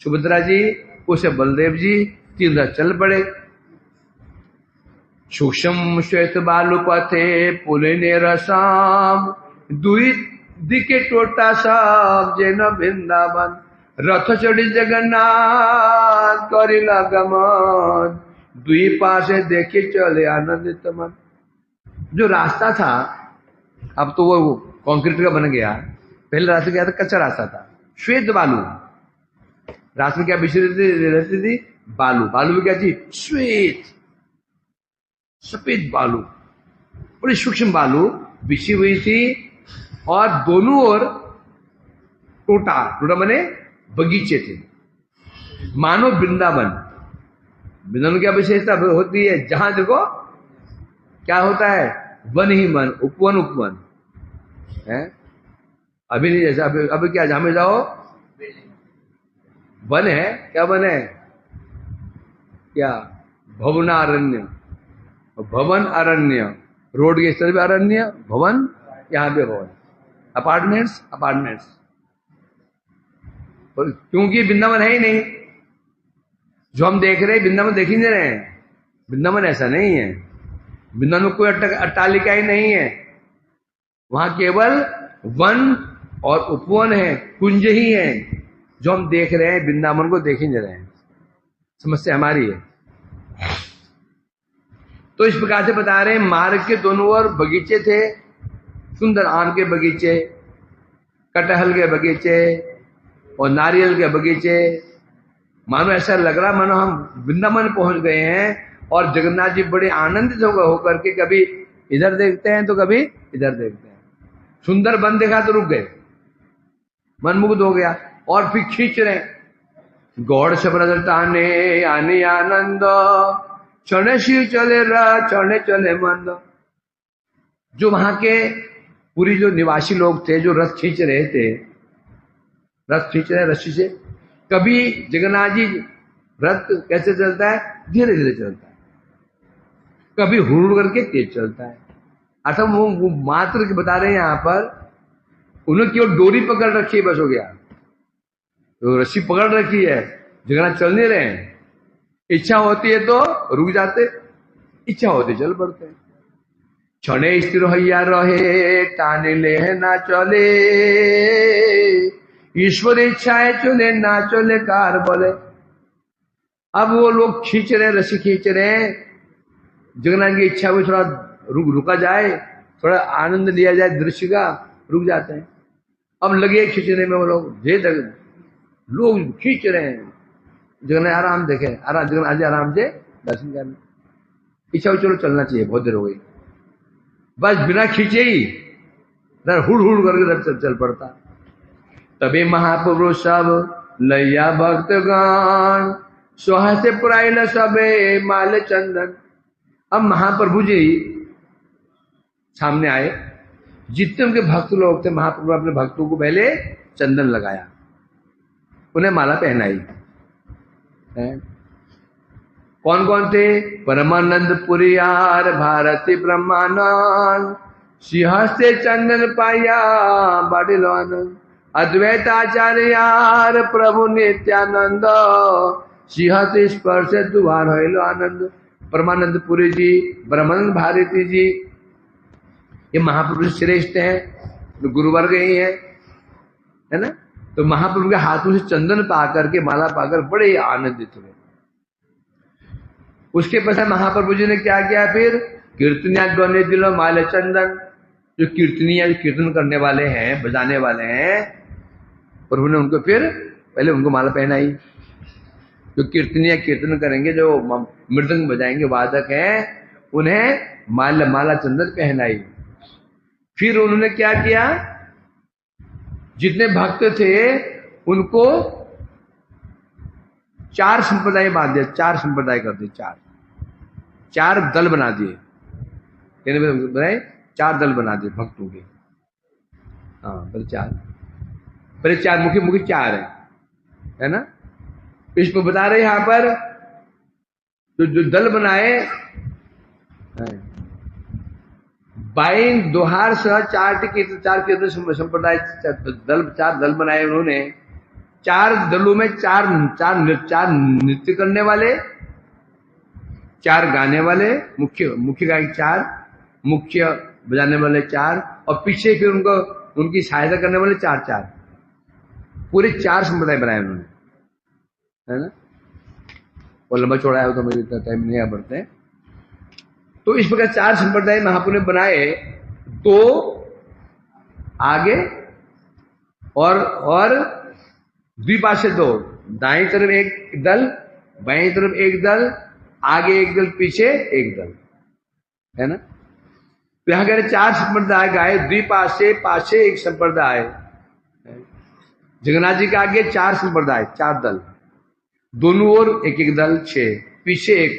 सुभद्रा जी, उसे बलदेव जी, तीन रथ चल पड़े। सूक्ष्म श्वेत बालु पथे पुलिने रसाम, दुई दिके टोटा सब जेन वृंदावन, रथ चढ़ी जगन्नाथ करिला गमन, दुई पासे देखे चले आनंदित मन। जो रास्ता था, अब तो वो कंक्रीट का बन गया, पहले रास्ता क्या था? कच्चा रास्ता था, श्वेत बालू। रास्ते में क्या बिछी रहती थी? बालू। बालू में क्या चीज? श्वेत, सफेद बालू, बड़ी सूक्ष्म बालू बिछी हुई थी। और दोनों ओर टोटा बने बगीचे थे, मानो वृंदावन। वृंदावन क्या विशेषता होती है? जहां देखो क्या होता है? वन ही मन, उपवन है। अभी नहीं, जैसा अभी क्या, जहां में जाओ वन है। क्या वन है? क्या? भवनारण्य, भवन अरण्य, रोड के स्तर पे अरण्य, भवन, यहां पे भवन, अपार्टमेंट्स। क्योंकि वृंदावन है ही नहीं। जो हम देख रहे हैं वृंदावन देख ही नहीं रहे हैं। वृंदावन ऐसा नहीं है, वृंदावन में कोई अट्टालिका ही नहीं है, वहां केवल वन और उपवन है, कुंज ही है। जो हम देख रहे हैं वृंदावन को देख ही नहीं रहे हैं, समस्या हमारी है। तो इस प्रकार से बता रहे हैं, मार्ग के दोनों ओर बगीचे थे, सुंदर आम के बगीचे, कटहल के बगीचे और नारियल के बगीचे। मानो ऐसा लग रहा मानो हम वृंदावन पहुंच गए हैं। और जगन्नाथ जी बड़े आनंदित होकर के कभी इधर देखते हैं तो कभी इधर देखते हैं। सुंदर वन देखा तो रुक गए, मनमुग्ध हो गया, और फिर खींच रहे। गौड़ शब्दताने आने आनंद, चढ़े शिव चले चढ़े चले मंद। जो वहां के पूरी जो निवासी लोग थे, जो रथ खींच रहे थे, रथ खींच रहे रस्सी से। कभी जगन्नाथ जी रथ कैसे चलता है? धीरे धीरे चलता है, कभी हुड़ करके तेज चलता है। अर्थात वो मात्र बता रहे हैं यहां पर, उन्होंने केवल डोरी पकड़ रखी है, बस हो गया। तो रस्सी पकड़ रखी है, जगन्नाथ चल नहीं रहे हैं। इच्छा होती है तो रुक जाते, इच्छा होती चल पड़ते हैं। क्षणे स्थिर हैया रहे, ताने ले ना चले, ईश्वर इच्छाएं चले ना चले कार बोले। अब वो लोग खींच रहे, रस्सी खींच रहे, जगन्नाथ की इच्छा में थोड़ा रुका जाए, थोड़ा आनंद लिया जाए दृश्य का, रुक जाते हैं। अब लगे खींचने में वो लोग खींच रहे हैं। जगन्नाथ आराम देखे, जगन्नाथ आराम से दर्शन करने, इच्छा हो चलो चलना चाहिए, बहुत देर हो गई, बस बिना खींचे ही हुड़ हुड़ करके चल पड़ता। तभी महापुरुष सब लैया भक्तगण, सोहा से पुराइल सबे माल चंदन। अब महाप्रभु जी सामने आए, जितने उनके भक्त लोग थे, महाप्रभु ने अपने भक्तों को पहले चंदन लगाया, उन्हें माला पहनाई। कौन कौन थे? परमानंद पुरियार, भारती ब्रह्मानंद, सिंहस्ते चंदन पाया बाडिलो आनंद, अद्वैत आचार्यार प्रभु नित्यानंद, सिंहस्ते स्पर्श दुआर होइलो आनंद। परमानंद पुरी जी, ब्रह्मानंद भारती जी, ये महाप्रभु श्रेष्ठ हैं, तो गुरुवर्ग ही है ना। तो महाप्रभु के हाथों से चंदन पा करके, माला पाकर बड़े आनंदित हुए। उसके पश्चात महाप्रभु जी ने क्या किया? फिर कीर्तनिया गौने दिलो माले चंदन, जो कीर्तनिया कीर्तन करने वाले हैं, बजाने वाले हैं, प्रभु ने उनको फिर पहले उनको माला पहनाई। जो कीर्तनिया कीर्तन करेंगे, जो मृदंग बजाएंगे, वादक हैं, उन्हें माला चंदन पहनाई। फिर उन्होंने क्या किया? जितने भक्त थे उनको 4 संप्रदाय बांध दिया, 4 संप्रदाय कर दिए, 4 दल बना दिए, बनाए 4 दल बना दिए भक्तों के। हाँ, पहले 4 मुख्य 4 है ना। इसको बता रहे यहां पर जो दल बनाए, बाइन दोहार सह 4 कीर्तन संप्रदाय, 4 दल बनाए उन्होंने। 4 दलों में 4 नृत्य करने वाले, 4 गाने वाले, मुख्य गायक 4, मुख्य बजाने वाले 4, और पीछे फिर उनकी सहायता करने वाले 4, पूरे 4 संप्रदाय बनाए उन्होंने, है ना। और लंबा चौड़ा है तो मुझे इतना टाइम नहीं आ पड़ते। तो इस प्रकार 4 संप्रदाय महाप्रभु ने बनाए, 2 आगे और द्विपार्श्व 2, दाएं तरफ एक दल, बाएं तरफ एक दल, आगे एक दल, पीछे एक दल, है ना। तो यहां कह रहे 4 संप्रदाय गाए, द्विपार्श्व पार्श्व एक संप्रदाय। जगन्नाथ जी के आगे 4 संप्रदाय, 4 दल, दोनों ओर एक एक दल, 6, पीछे एक।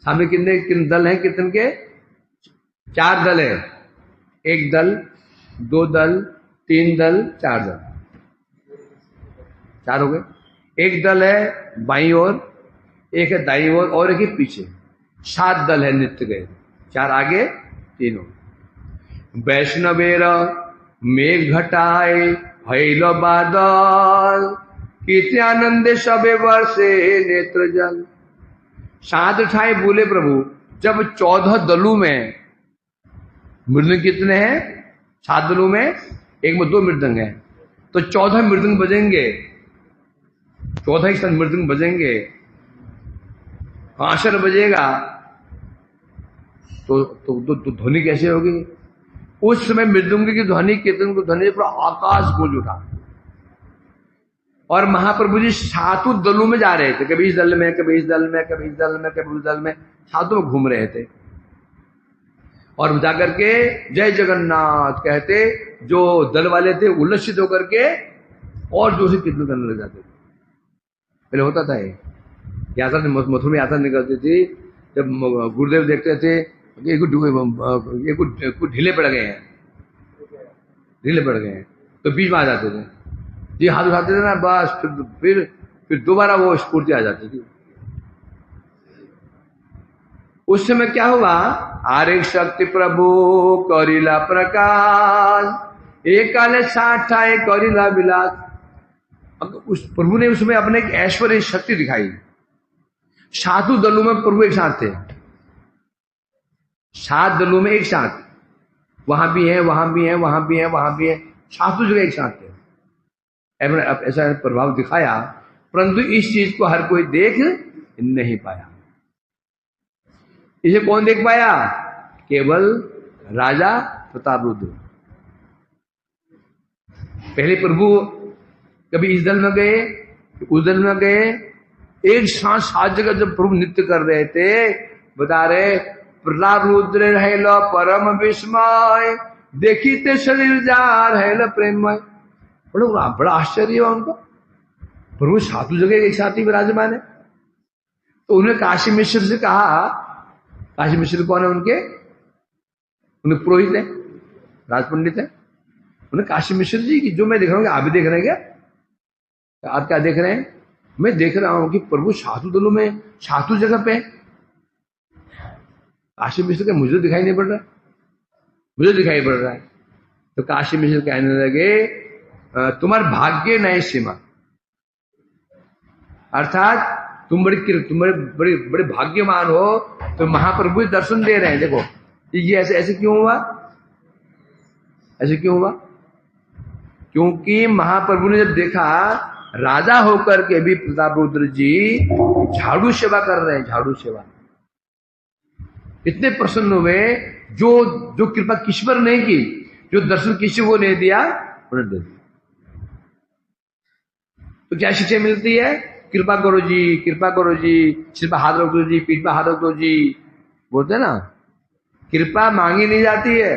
सामने कितने दल हैं? कितने के? 4 दल है। 1 दल, 2 दल, 3 दल, 4 दल, 4 हो गए। 1 दल है बाईं ओर, 1 है दाईं ओर, और 1 है पीछे। 7 दल है नृत्य गए, 4 आगे, 3 ओर। वैष्णवेर मेघ घटाए भैलो बादल, कितने आनंदे सबे वर्षे नेत्र जल। 7 ठाए बोले प्रभु, जब 14 दलों में मृदंग कितने हैं? 7 दलों में एक में 2 मृदंग हैं, तो 14 मृदंग बजेंगे, 14 एक साथ मृदंग बजेंगे, आशर बजेगा, तो ध्वनि कैसे होगी? उस समय मृदंग की ध्वनि, कीर्तन की ध्वनि पूरा आकाश गूंज उठा। और महाप्रभु जी 7 दलों में जा रहे थे, कभी इस दल में, कभी इस दल में, कभी इस दल में, कभी उस दल में, 7 में घूम रहे थे। और जाकर के जय जगन्नाथ कहते, जो दल वाले थे उल्लसित होकर के और जोर से कीर्तन करने लग जाते थे। पहले होता था ये यात्रा, मथुरा में यात्रा निकलती थी, जब गुरुदेव देखते थे ये कुछ ढीले पड़ गए हैं, तो बीच में आ जाते थे जी, हाथ उठाते थे ना, बस फिर दोबारा वो स्फूर्ति आ जाती थी। उस समय क्या हुआ? आरेख शक्ति प्रभु करिला प्रकाश, एक काले 60 ठाए करिला विलास। उस प्रभु ने उसमें अपने एक ऐश्वर्य शक्ति दिखाई। 7 दलों में प्रभु एक साथ थे, 7 दलों में एक साथ, वहां भी है, वहां भी है, वहां भी है, वहां भी है, 7 जगह एक साथ थे। ऐसा प्रभाव दिखाया, परंतु इस चीज को हर कोई देख नहीं पाया। इसे कौन देख पाया? केवल राजा प्रतापरुद्र। पहले प्रभु कभी इस दल में गए, उस दल में गए, एक साथ 7 जगह जब प्रभु नृत्य कर रहे थे, बता रहे प्रतापरुद्र हेलो परम विस्मय, देखी ते शरीर जार हेलो प्रेममय। बड़ा आश्चर्य हुआ उनको, प्रभु 7 जगह एक साथ ही विराजमान है। तो उन्होंने काशी मिश्र से कहा, काशी मिश्र कौन है? उनके पुरोहित है, राज पंडित है। उन्हें काशी मिश्र जी की जो मैं देख रहा हूँ, आप भी देख रहे हैं क्या? आप क्या देख रहे हैं? मैं देख रहा हूं कि प्रभु साधु दलों में साधु जगह पे काशी मिश्र का मुझे दिखाई नहीं पड़ रहा, मुझे दिखाई पड़ रहा है। तो काशी मिश्र कहने लगे तुम्हारे भाग्य नहीं सीमा, अर्थात तुम बड़े भाग्यवान हो, तो महाप्रभु दर्शन दे रहे हैं। देखो ये ऐसे ऐसे क्यों हुआ? ऐसे क्यों हुआ? क्योंकि महाप्रभु ने जब देखा राजा होकर के भी प्रताप रुद्र जी झाड़ू सेवा कर रहे हैं, झाड़ू सेवा, इतने प्रसन्न हुए। जो जो कृपा किसी पर नहीं की, जो दर्शन किसी को नहीं दिया, उन्हें दे दिया। तो क्या शिक्षा मिलती है? कृपा करो जी, कृपा करो जी, सिर पर हाथ रख दो जी, पीठ पर हाथ रख दो जी, बोलते हैं ना। कृपा मांगी नहीं जाती है,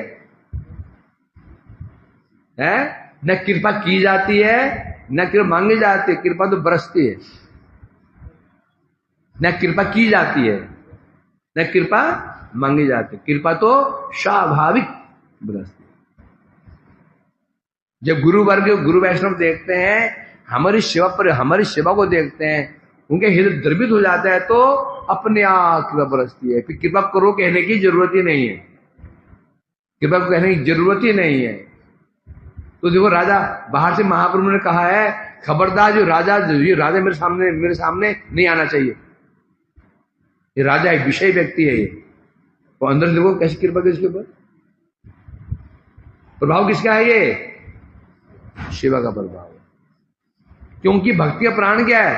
न कृपा की जाती है, न कृपा मांगी जाती है। कृपा तो बरसती है, न कृपा की जाती है, न कृपा मांगी जाती है। कृपा तो स्वाभाविक बरसती है। जब गुरु वर्ग गुरु वैष्णव देखते हैं हमारी सेवा पर, हमारी सेवा को देखते हैं, उनके हृदय द्रवित हो जाता है, तो अपने आप कृपा बरसती है। फिर कृपा करो कहने की जरूरत ही नहीं है, कृपा को कहने की जरूरत ही नहीं है। तो देखो राजा, बाहर से महाप्रभु ने कहा है खबरदार, जो राजा मेरे सामने नहीं आना चाहिए। ये राजा एक विषय व्यक्ति है। ये तो अंदर से देखो कैसी कृपा किसके ऊपर, प्रभाव किसका है? ये सेवा का प्रभाव है। क्योंकि भक्ति का प्राण क्या है?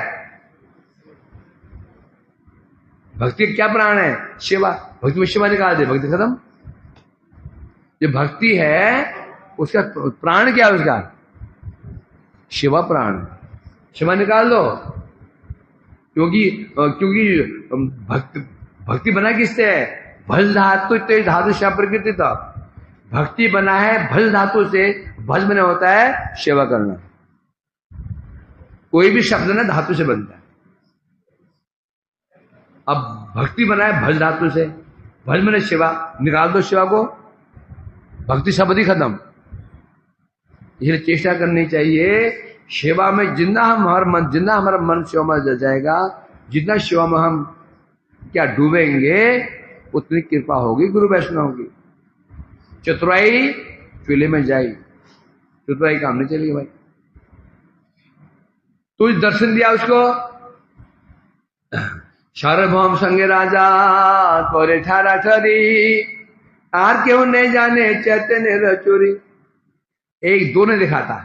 भक्ति का क्या प्राण है? सेवा। भक्ति में सेवा निकाल दे, भक्ति खत्म। जो भक्ति है उसका प्राण क्या है? उसका सेवा प्राण है। सेवा निकाल दो। क्योंकि भक्ति बना किससे है? भज धातु तेज धातु श्या प्रकृति तक। भक्ति बना है भज धातु से। भज बना होता है सेवा करना। कोई भी शब्द ना धातु से बनता है। अब भक्ति बना है भज धातु से। भज मैंने सेवा, निकाल दो सेवा को, भक्ति शब्द ही खत्म। इसलिए चेष्टा करनी चाहिए सेवा में। जितना हमारा मन सेवा में जल जाएगा, जितना सेवा में हम क्या डूबेंगे, उतनी कृपा होगी गुरु वैष्णव की। चतुराई चूल्हे में जाई, चतुराई काम नहीं चलेगी भाई। तो दर्शन दिया उसको, सार्वभौम संगे राजा करे ठारा ठरी, आर क्यों नहीं जाने चैतन्य रचोरी। एक दो ने दिखा था,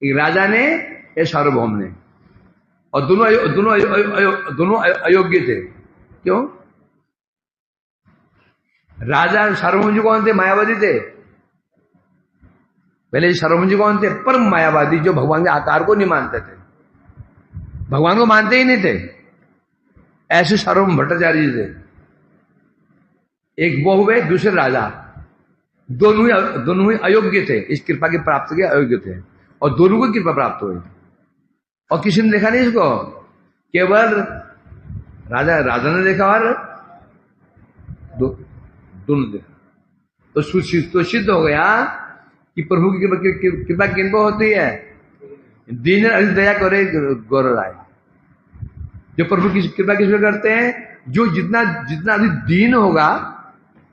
एक राजा ने, एक सार्वभौम ने, और दोनों अयोग्य थे। क्यों? राजा सार्वभौम जी कौन थे? मायावादी थे। पहले सार्वभौम जी कौन थे? परम मायावादी, जो भगवान के आकार को नहीं मानते थे, भगवान को मानते ही नहीं थे। ऐसे सार्वभौम भट्टाचार्य जी थे। एक वो हुए, दूसरे राजा, दोनों ही अयोग्य थे, इस कृपा की प्राप्ति के अयोग्य थे, और दोनों को कृपा प्राप्त हुई। और किसी ने देखा नहीं इसको, केवल राजा ने देखा और दोनों देखा। तो सिद्ध हो गया कि प्रभु की कृपा किन पर होती है? दीन दया करे गौर राय। जो प्रभु की कृपा किस पे करते हैं? जो जितना अधिक दीन होगा,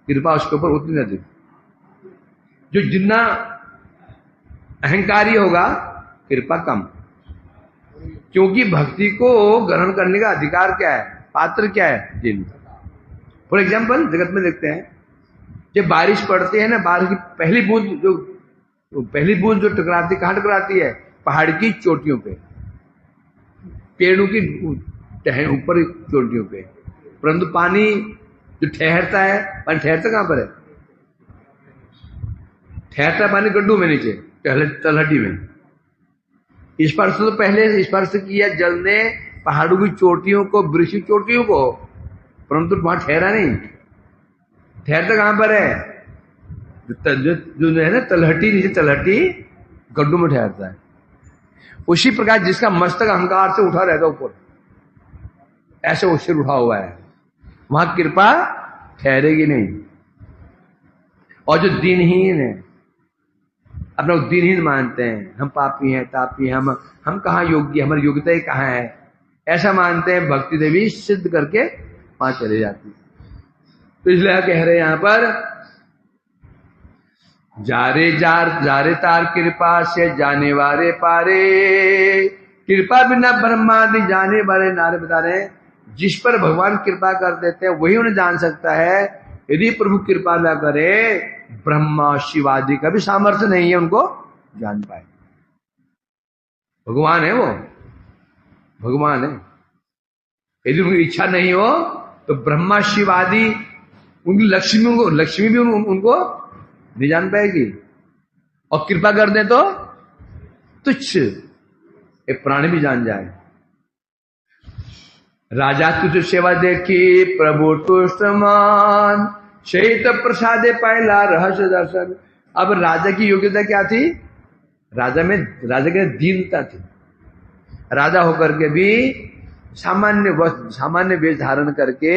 कृपा उसके ऊपर उतनी अधिक। जो जितना अहंकारी होगा, कृपा कम। क्योंकि भक्ति को ग्रहण करने का अधिकार क्या है? पात्र क्या है? दिन। फॉर एग्जाम्पल जगत में देखते हैं, जब बारिश पड़ती है ना, बारिश की पहली बूंद जो टकराती, कहां टकराती है? पहाड़ की चोटियों पे, पेड़ों की ऊपर चोटियों पे। परंतु पानी जो ठहरता है, पानी ठहरता कहां पर है? ठहरता पानी गड्ढों में, नीचे तलहटी में। स्पर्श तो पहले स्पर्श किया जल ने पहाड़ों की चोटियों को, वृक्ष की चोटियों को, परंतु वहां ठहरा नहीं। ठहरता कहां पर है? जो है ना तलहटी, नीचे तलहटी गड्ढों में ठहरता है। उसी प्रकार जिसका मस्तक अहंकार से उठा रहता ऊपर, ऐसे वो सिर उठा हुआ है, वहां कृपा ठहरेगी नहीं। और जो दीनहीन है, अपना को दीनहीन मानते हैं, हम पापी हैं, तापी हैं, हम कहाँ योग्य, हमारी योग्यता ही कहाँ है, ऐसा मानते हैं। भक्ति देवी सिद्ध करके वहां चले जाती। तो इसलिए कह रहे हैं यहां पर, जारे तार कृपा से जाने वारे पारे, कृपा बिना ब्रह्मादि जाने वाले नारे। बता रहे हैं जिस पर भगवान कृपा कर देते हैं वही उन्हें जान सकता है। यदि प्रभु कृपा न करे, ब्रह्मा शिवादि का भी सामर्थ्य नहीं है उनको जान पाए। भगवान है, वो भगवान है। यदि उनकी इच्छा नहीं हो तो ब्रह्मा शिवादि, उनकी लक्ष्मी भी उनको नहीं जान पाएगी। और कृपा कर दे तो तुच्छ एक प्राणी भी जान जाए। राजा तुझ सेवा देखी प्रभु तुष्ट मान, शहीद प्रसादे पहला रहस्य दर्शन। अब राजा की योग्यता क्या थी? राजा के दीनता थी। राजा होकर के भी सामान्य वेश धारण करके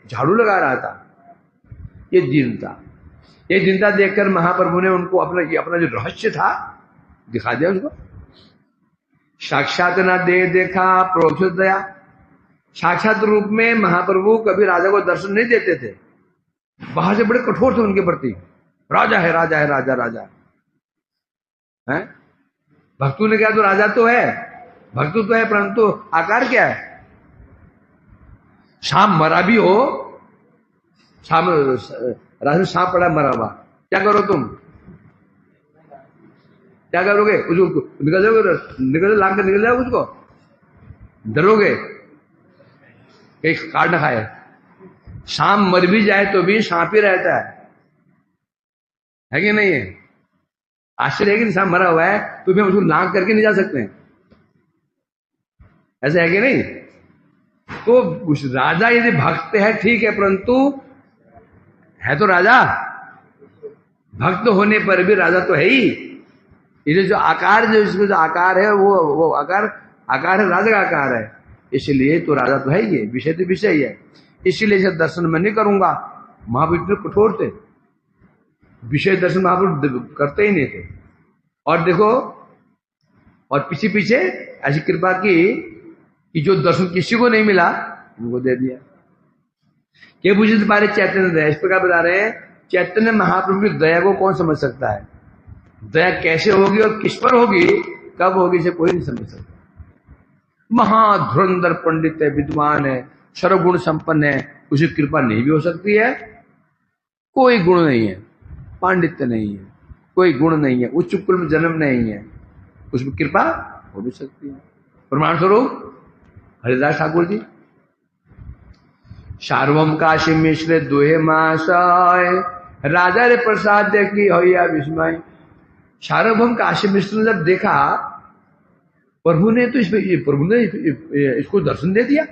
झाड़ू लगा रहा था। ये दीनता देखकर महाप्रभु ने उनको अपना जो रहस्य था दिखा दिया उसको। साक्षात न देखा प्रोक्षित दया। साक्षात रूप में महाप्रभु कभी राजा को दर्शन नहीं देते थे, बाहर से बड़े कठोर थे उनके प्रति। राजा है भक्तों ने क्या, तो राजा तो है, भक्तु तो है, परंतु आकार क्या है? सांप मरा भी हो, राजा सांप पड़ा मरा हुआ, क्या करो तुम? क्या करोगे? उसको निकल लांग कर निकल जाओगे, उसको डरोगे कहीं काट न खाए। सांप मर भी जाए तो भी सांप ही रहता है कि नहीं है? आश्चर्य है कि सांप मरा हुआ है तो भी हम उसको लांग करके नहीं जा सकते हैं, ऐसा है कि नहीं? तो उस राजा यदि भक्त है ठीक है, परंतु है तो राजा, भक्त होने पर भी राजा तो है ही। ये जो आकार, इसको जो आकार है वो आकार है, राजा का आकार है। इसलिए तो राजा तो है ही, विषय तो विषय ही है। इसीलिए इसे दर्शन मैं नहीं करूंगा। महाप्रभु इतने कठोर थे, विषय दर्शन महाप्रभु करते ही नहीं थे। और देखो, और पीछे ऐसी कृपा की कि जो दर्शन किसी को नहीं मिला उनको दे दिया। क्या पूछे तुम्हारे चैतन्य दया, इस प्रकार बता रहे हैं चैतन्य महाप्रभु की दया को कौन समझ सकता है? दया कैसे होगी और किस पर होगी, कब होगी, इसे कोई नहीं समझ सकता। महाधुरंधर पंडित है, विद्वान है, सर्वगुण संपन्न है, उसे कृपा नहीं भी हो सकती है। कोई गुण नहीं है, पांडित्य नहीं है, कोई गुण नहीं है, उच्च कुल में जन्म नहीं है, उसमें कृपा हो भी सकती है। प्रमाण स्वरूप हरिदास ठाकुर जी, सार्वम काशी मिश्र दोहे मासाय, राजा रे प्रसाद देखी होया विस्मय। सार्वभौम काशी मिश्र ने जब देखा प्रभु ने तो प्रभु ने इसको दर्शन दे दिया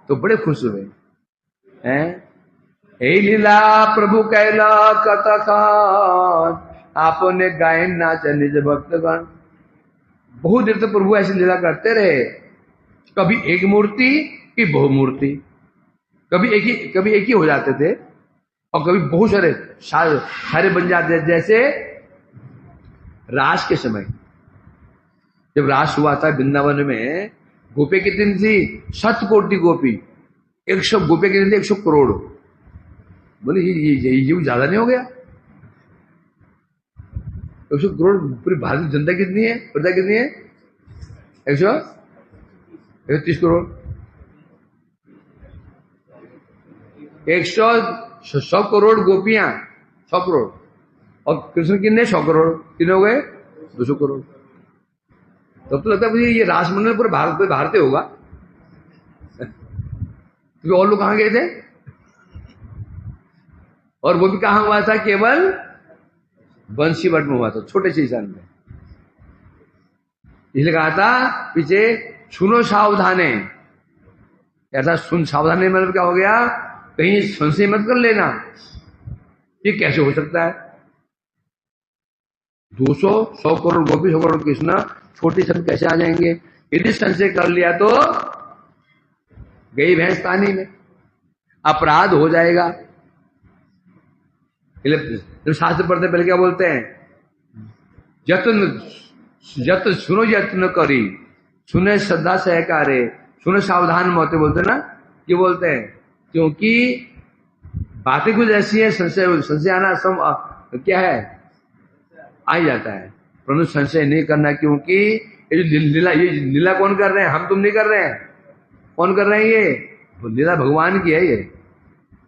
तो बड़े खुश हुए हैं। हे लीला प्रभु कैला कथान, आपने गायन नाच निज भक्तगण। बहुत देर तक प्रभु ऐसी लीला करते रहे, कभी एक मूर्ति की बहुमूर्ति, कभी एक ही हो जाते थे और कभी बहुत सारे बन जाते थे। जैसे रास के समय जब रास हुआ था वृंदावन में, गोपी कितनी थी? 7 कोटि गोपी, 100 गोपी कितनी थी? 100 करोड़। बोले ये ज्यादा नहीं हो गया? 100 करोड़ पूरी भारतीय जनता कितनी है, प्रजा कितनी है? 130 करोड़। 100 करोड़ गोपियां, 100 करोड़, और कृष्ण कितने? 100 करोड़। कितने हो गए? 200 करोड़। तब तो लगता है मुझे ये रासमंडल पूरे भारतीय होगा, क्योंकि और लोग कहां गए थे? और वो भी कहां हुआ था? केवल बंसीवट में हुआ था, छोटे से स्थान में। इसलिए कहा था पीछे, सुनो सावधाने, ऐसा सुन सावधानी मतलब क्या हो गया? कहीं संशय मत कर लेना, ये कैसे हो सकता है? 100 करोड़ गोपी, 100 करोड़ कृष्ण, छोटी संत कैसे आ जाएंगे? यदि संशय कर लिया तो गई भैंस पानी में, अपराध हो जाएगा। जब शास्त्र पढ़ते पहले क्या बोलते हैं? जतन सुनो यत्न करी, सुने सदा सहकारे, सुने सावधान मोते, बोलते ना, ये बोलते हैं। क्योंकि बातें कुछ ऐसी है, संशय आना क्या है, आ ही जाता है, परंतु संशय नहीं करना। क्योंकि ये लीला कौन कर रहे हैं, हम तुम नहीं कर रहे हैं। कौन कर रहे हैं ये, लीला भगवान की है। ये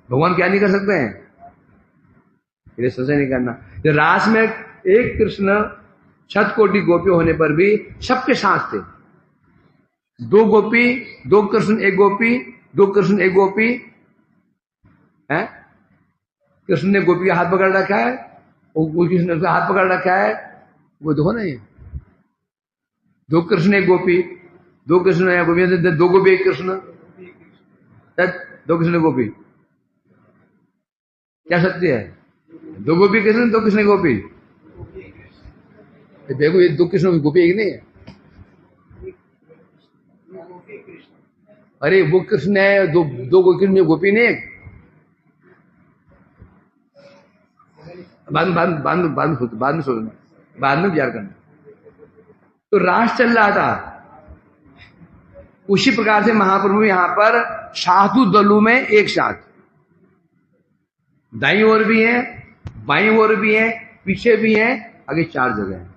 भगवान क्या नहीं कर सकते हैं, ये संशय नहीं करना। ये रास में एक कृष्ण 7 कोटि गोपी होने पर भी सबके साथ थे। 2 गोपी, 2 कृष्ण 1 गोपी, 2 कृष्ण 1 गोपी है। कृष्ण ने गोपी का हाथ पकड़ रखा है, और कृष्ण ने उसका हाथ पकड़ रखा है, वो देखो ना, ये 2 कृष्ण 1 गोपी, 2 कृष्ण 1 गोपी, 2 गोपी 1 कृष्ण, 2 कृष्ण 1 गोपी, क्या सत्य है, 2 गोपी कृष्ण, 2 कृष्ण 1 गोपी। देखो ये 2 कृष्ण गोपी एक नहीं है। अरे वो कृष्ण है, 2 कृष्ण गोपी नहीं। बाद में सोचना, बाद में विचार करना। तो रास चल रहा था, उसी प्रकार से महाप्रभु यहां पर साधु दलों में एक साथ, दाईं ओर भी है, बाईं ओर भी है, पीछे भी है, आगे 4 जगह है।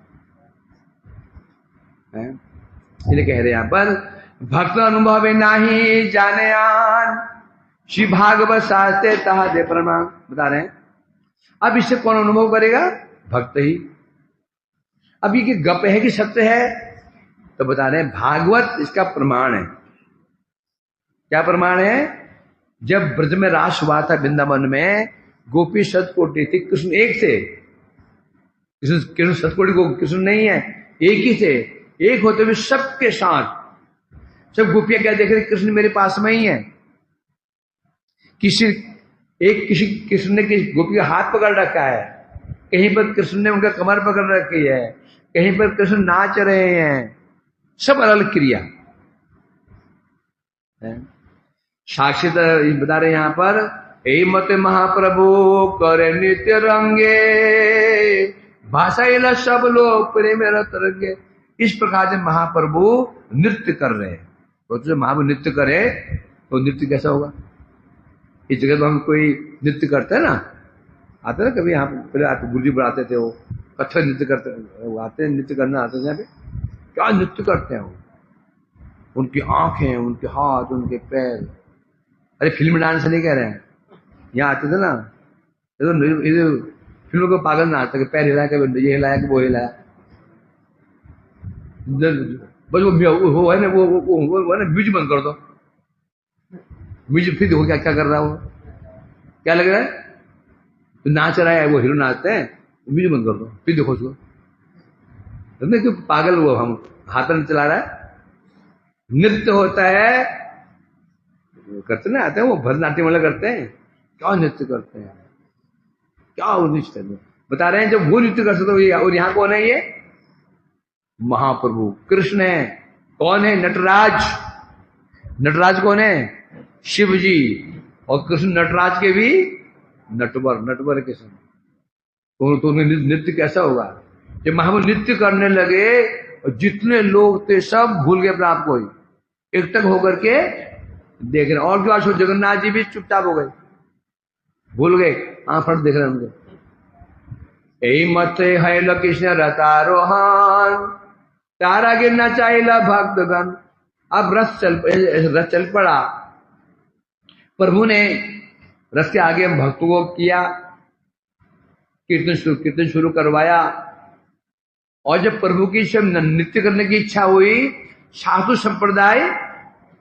इसलिए कह रहे यहां पर भक्त अनुभव नाही जाने आन, श्री भागवत शास्त्र तहा दे प्रमाण, बता रहे हैं। अब इससे कौन अनुभव करेगा, भक्त ही। अब ये गप है कि सत्य है, तो बता रहे हैं भागवत इसका प्रमाण है। क्या प्रमाण है, जब ब्रज में रास हुआ था वृंदावन में, गोपी 7 कोटि थी, कृष्ण एक थे। कृष्ण 7 कोटि को कृष्ण नहीं है, एक ही थे। एक होते हुए सबके साथ सब गोपियां क्या देख रहे, कृष्ण मेरे पास में ही है। किसी कृष्ण ने किसी गोपी का हाथ पकड़ रखा है, कहीं पर कृष्ण ने उनका कमर पकड़ रखी है, कहीं पर कृष्ण नाच रहे हैं, सब अलग अलग क्रिया है। साक्षी बता रहे यहां पर, ए मत महाप्रभु करे नित्य रंगे, भाषा सब लोग प्रेम रंगे। इस प्रकार से महाप्रभु नृत्य कर रहे हैं। तो जब महाप्रभु नृत्य करे तो नृत्य कैसा होगा। इस जगह तो हम कोई नृत्य करते हैं ना, आते ना कभी यहाँ पहले आते, गुरुजी बढ़ाते थे, वो कथक नृत्य करते, वो आते नृत्य करना आते थे यहाँ पे, क्या नृत्य करते हैं वो, उनकी आंखें, उनके हाथ, उनके पैर। अरे फिल्म डांस नहीं कह रहे हैं, यहाँ आते थे ना, फिल्म को पागल ना आता, पैर हिलाया, कभी ये हिलाया, कि वो हिलाया, बस वो है ना, वो है ना, म्यूजिक बंद कर दो, म्यूजिक फिर देखो क्या क्या कर रहा है वो, क्या लग रहा है, तो नाच रहा है, वो हीरो नाचते हैं, म्यूजिक बंद कर दो, फिर देखो उसको, क्यों पागल वो, हम हाथ में चला रहा है। नृत्य होता है, करते ना आते हैं वो भरतनाट्यम वाले करते हैं, क्या नृत्य करते हैं, क्या वो नृत्य बता रहे हैं। जब वो नृत्य कर सकते हो, और यहाँ कौन है, ये महाप्रभु कृष्ण है। कौन है, नटराज। नटराज कौन है, शिव जी। और कृष्ण नटराज के भी नटवर कृष्ण। तो नृत्य कैसा होगा, जब महाप्रभु नृत्य करने लगे और जितने लोग थे सब भूल गए अपने आप को ही, एकटक होकर के देख रहे। और जो आज जगन्नाथ जी भी चुपचाप हो गए, भूल गए, फट देख रहे हैं उनके। यही मत है कृष्ण रथारोहण, तारा गिरना चाहिए भक्तगण। अब रथ चल पड़ा, प्रभु ने रथ के आगे भक्तों को किया, कीर्तन शुरू करवाया। और जब प्रभु की सब नृत्य करने की इच्छा हुई, साधु संप्रदाय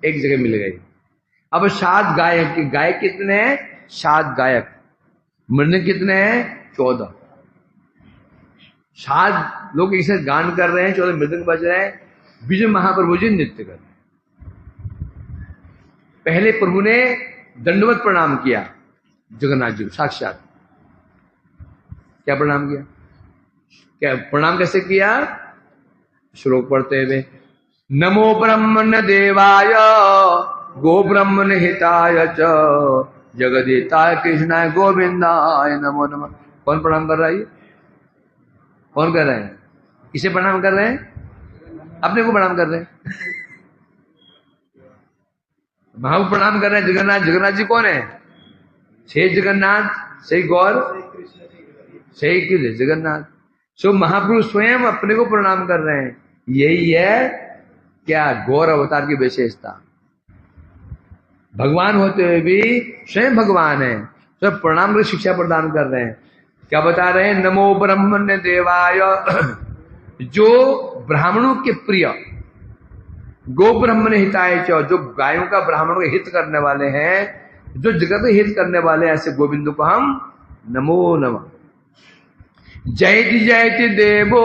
एक जगह मिल गई। अब 7 गायक, गायक कितने हैं, 7 गायक, मृदंग कितने हैं, 14। 7 लोग एक साथ गान कर रहे हैं, 14 मृदंग बज रहे हैं, विजय महाप्रभु जी नृत्य कर रहे हैं। पहले प्रभु ने दंडवत प्रणाम किया जगन्नाथ जी साक्षात। क्या प्रणाम किया, क्या प्रणाम कैसे किया, श्लोक पढ़ते हुए, नमो ब्रह्मण्य देवाय गो ब्रह्मण्य हिताय च जगदीताय कृष्णाय गोविंदाय नमो नमः। कौन प्रणाम कर रहा है, कौन कह रहे हैं, किसे प्रणाम कर रहे हैं? अपने को प्रणाम कर रहे हैं। महाप्रभु प्रणाम कर रहे हैं जगन्नाथ। जगन्नाथ जी कौन है? सही जगन्नाथ, सही गौर, सही कृष्ण जगन्नाथ। सो महाप्रभु स्वयं अपने को प्रणाम कर रहे हैं। यही है क्या गौर अवतार की विशेषता। भगवान होते हुए भी स्वयं भगवान है, स्वयं प्रणाम की शिक्षा प्रदान कर रहे हैं। क्या बता रहे हैं? नमो ब्रह्मण्य देवाय। जो ब्राह्मणों के प्रिय, गो ब्रह्मण्य हिताय च, जो गायों का ब्राह्मणों के हित करने वाले हैं, जो जगत के हित करने वाले, ऐसे गोविंद को हम नमो नमः। जयति जयति देवो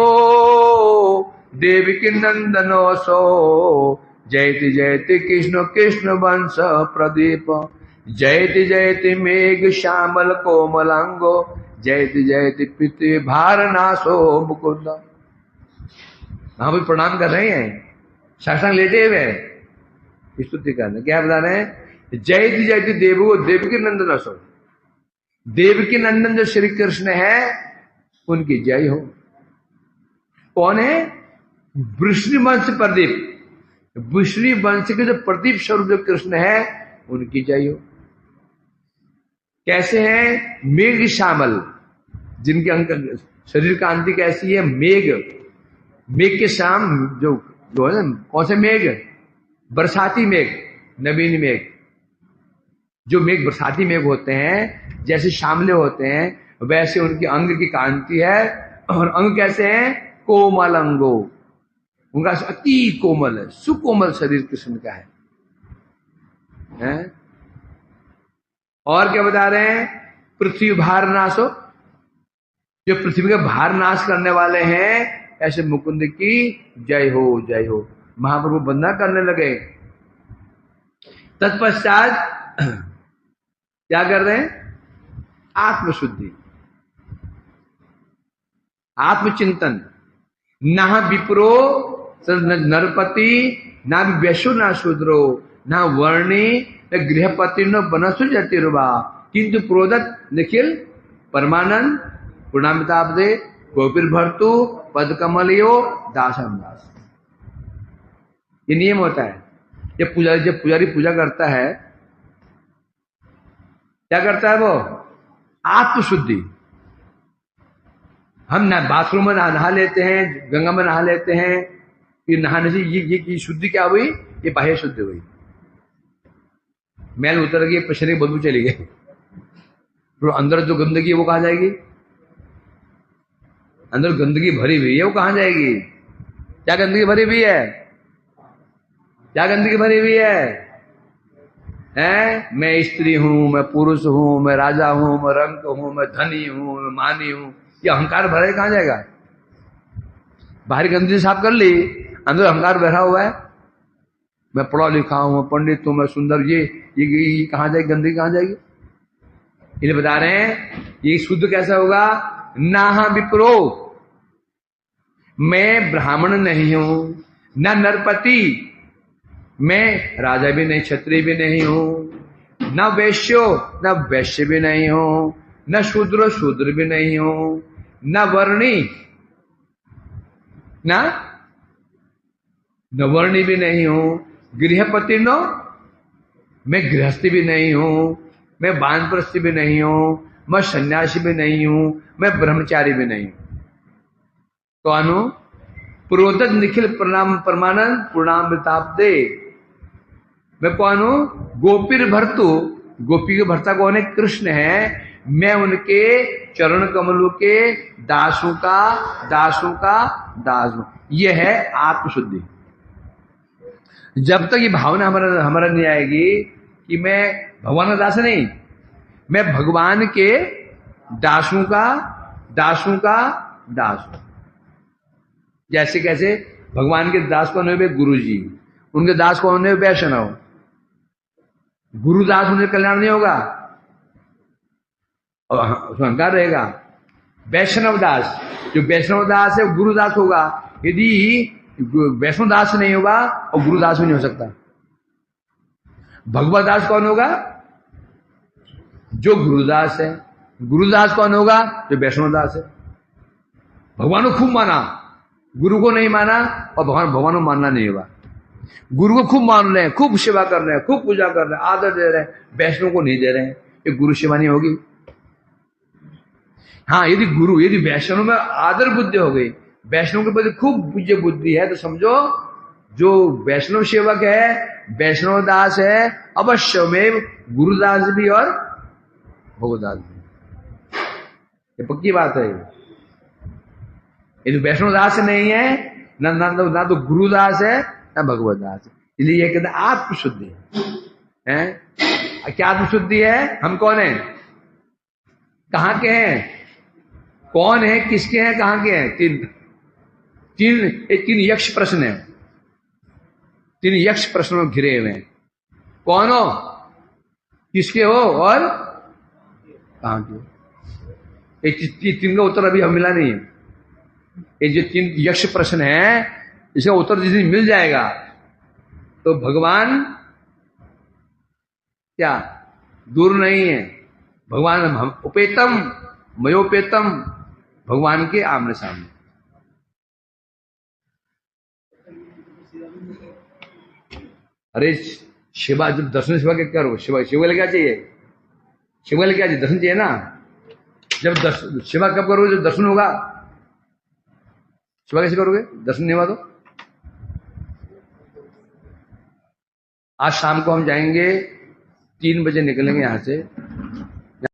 देवकी नंदनो सो, जयति जयति कृष्ण कृष्ण वंश प्रदीप, जयति जयति मेघ श्यामल कोमलांगो, जयति जयति पृथ्वी भार नाशो मुकुंद। वहां भी प्रणाम कर रहे हैं, साष्टांग लेटे हुए स्तुति कर रहे। क्या बता रहे हैं? जयति जयति देवो देवकी नंदन सो, देवकी नंदन जो श्री कृष्ण है उनकी जय हो। कौन है? वृष्णि वंश प्रदीप, वृष्णि वंश के जो प्रदीप स्वरूप जो कृष्ण है उनकी जय हो। कैसे है? मेघ श्यामल, जिनके अंक शरीर कांति कैसी है? मेघ, मेघ के शाम जो है ना, कौन से मेघ? बरसाती मेघ, नवीन मेघ। जो मेघ बरसाती मेघ होते हैं, जैसे श्यामले होते हैं, वैसे उनकी अंग की कांति है। और अंग कैसे है? कोमल अंगो, उनका अति कोमल है, सुकोमल शरीर कृष्ण का है? और क्या बता रहे हैं? पृथ्वी भार नाशो, जो पृथ्वी का भार नाश करने वाले हैं, ऐसे मुकुंद की जय हो, जय हो। महाप्रभु वंदना करने लगे। तत्पश्चात क्या कर रहे हैं? आत्मशुद्धि, आत्मचिंतन। ना विप्रो नरपति, ना वैश्यो, ना शूद्रो, ना वर्णी, न गृहपति, न बनसु जतिर्वा, किंतु प्रोदत निखिल परमानंद पूर्णामिताब्दे गोपीर भर्तु पद कमलियो दासम दास। ये नियम होता है। जब पुजारी पूजा करता है, क्या करता है वो? आत्मशुद्धि। हम ना बाथरूम में नहा लेते हैं, गंगा में नहा लेते हैं, फिर नहाने से ये शुद्धि क्या हुई? ये बाह्य शुद्धि हुई। मैल उतर गई, पसीने की बदबू चली गई, तो अंदर जो गंदगी है वो कहाँ जाएगी? अंदर गंदगी भरी हुई है, वो कहाँ जाएगी? क्या गंदगी भरी हुई है? क्या गंदगी भरी हुई है? मैं स्त्री हूं, मैं पुरुष हूं, मैं राजा हूं, मैं रंक हूं, मैं धनी हूं, मैं मानी हूं, ये अहंकार भरा कहां जाएगा? बाहरी गंदगी साफ कर ली, अंदर अहंकार भरा हुआ है। मैं पढ़ा लिखा हूं, पंडित हूं, मैं सुंदर, ये कहां जाएगी? गंदगी कहां जाएगी? इन्हें बता रहे हैं ये शुद्ध कैसा होगा? ना विप्रो, मैं ब्राह्मण नहीं हूं, न नरपति, मैं राजा भी नहीं, क्षत्रिय भी नहीं हूं, न वैश्यो, न वैश्य भी नहीं हूं, न शूद्र, शूद्र भी नहीं हूं, न वर्णी, न वर्णी भी नहीं हूं, गृहपति नो, मैं गृहस्थी भी नहीं हूं, मैं वानप्रस्थी भी नहीं हूं, मैं सन्यासी भी नहीं हूं, मैं ब्रह्मचारी भी नहीं हूं। तो अनु प्रोदत निखिल प्रणाम परमानंद पूर्णाम दे, मैं कौन हूं? गोपीर भर्तु, गोपी के भर्ता कौन है? कृष्ण है। मैं उनके चरण कमलों के दासों का दास हूं। यह है आत्मशुद्धि। जब तक ये भावना हमारा नहीं आएगी कि मैं भगवान का दास नहीं, मैं भगवान के दासों का दास हूं। जैसे कैसे भगवान के दास कौन है? गुरु जी। उनके दास कौन है? वैष्णव। गुरुदास उनसे कल्याण नहीं होगा और अहंकार रहेगा। वैष्णव दास, जो वैष्णव दास है गुरुदास होगा। यदि वैष्णव दास नहीं होगा और गुरुदास भी नहीं हो सकता। भगवत दास कौन होगा? जो गुरुदास है। गुरुदास कौन होगा? जो वैष्णव दास है। भगवान को खूब माना, गुरु को नहीं माना और भगवान को मानना नहीं होगा। गुरु को खूब मान रहे हैं, खूब सेवा कर रहे हैं, खूब पूजा कर रहे हैं, आदर दे रहे हैं, वैष्णव को नहीं दे रहे हैं, ये गुरु सेवा नहीं होगी। हाँ, यदि वैष्णव में आदर बुद्धि हो गई, वैष्णव के प्रति खूब पूज्य बुद्धि है, तो समझो जो वैष्णव सेवक है, वैष्णव दास है, अवश्य में गुरुदास भी और भगवदास भी, ये पक्की बात है। यदि वैष्णव दास नहीं है, ना तो गुरुदास है ना भगवत दास है, इसलिए ये कहते आत्मशुद्धि है। क्या आत्मशुद्धि है? हम कौन है, कहां के हैं, कौन है, किसके हैं, कहां के हैं? तीन यक्ष प्रश्न है, तीन यक्ष प्रश्नों में घिरे हुए हैं। कौन हो, किसके हो और कहां के हो। तीन का उत्तर अभी हम मिला नहीं है। ये जो तीन यक्ष प्रश्न है, इसका उत्तर जिस दिन मिल जाएगा तो भगवान क्या दूर नहीं है। भगवान हम उपेतम मयोपेतम, भगवान के आमने सामने। अरे शिवा, जब दर्शन शिवा के करो, शिवा के लिए क्या चाहिए, शिवा के लिए क्या चाहिए, दर्शन चाहिए ना। जब शिवा कब करोगे, जब दर्शन होगा। शिवा कैसे करोगे, दर्शन नहीं हुआ तो। आज शाम को हम जाएंगे, 3 बजे निकलेंगे यहां से,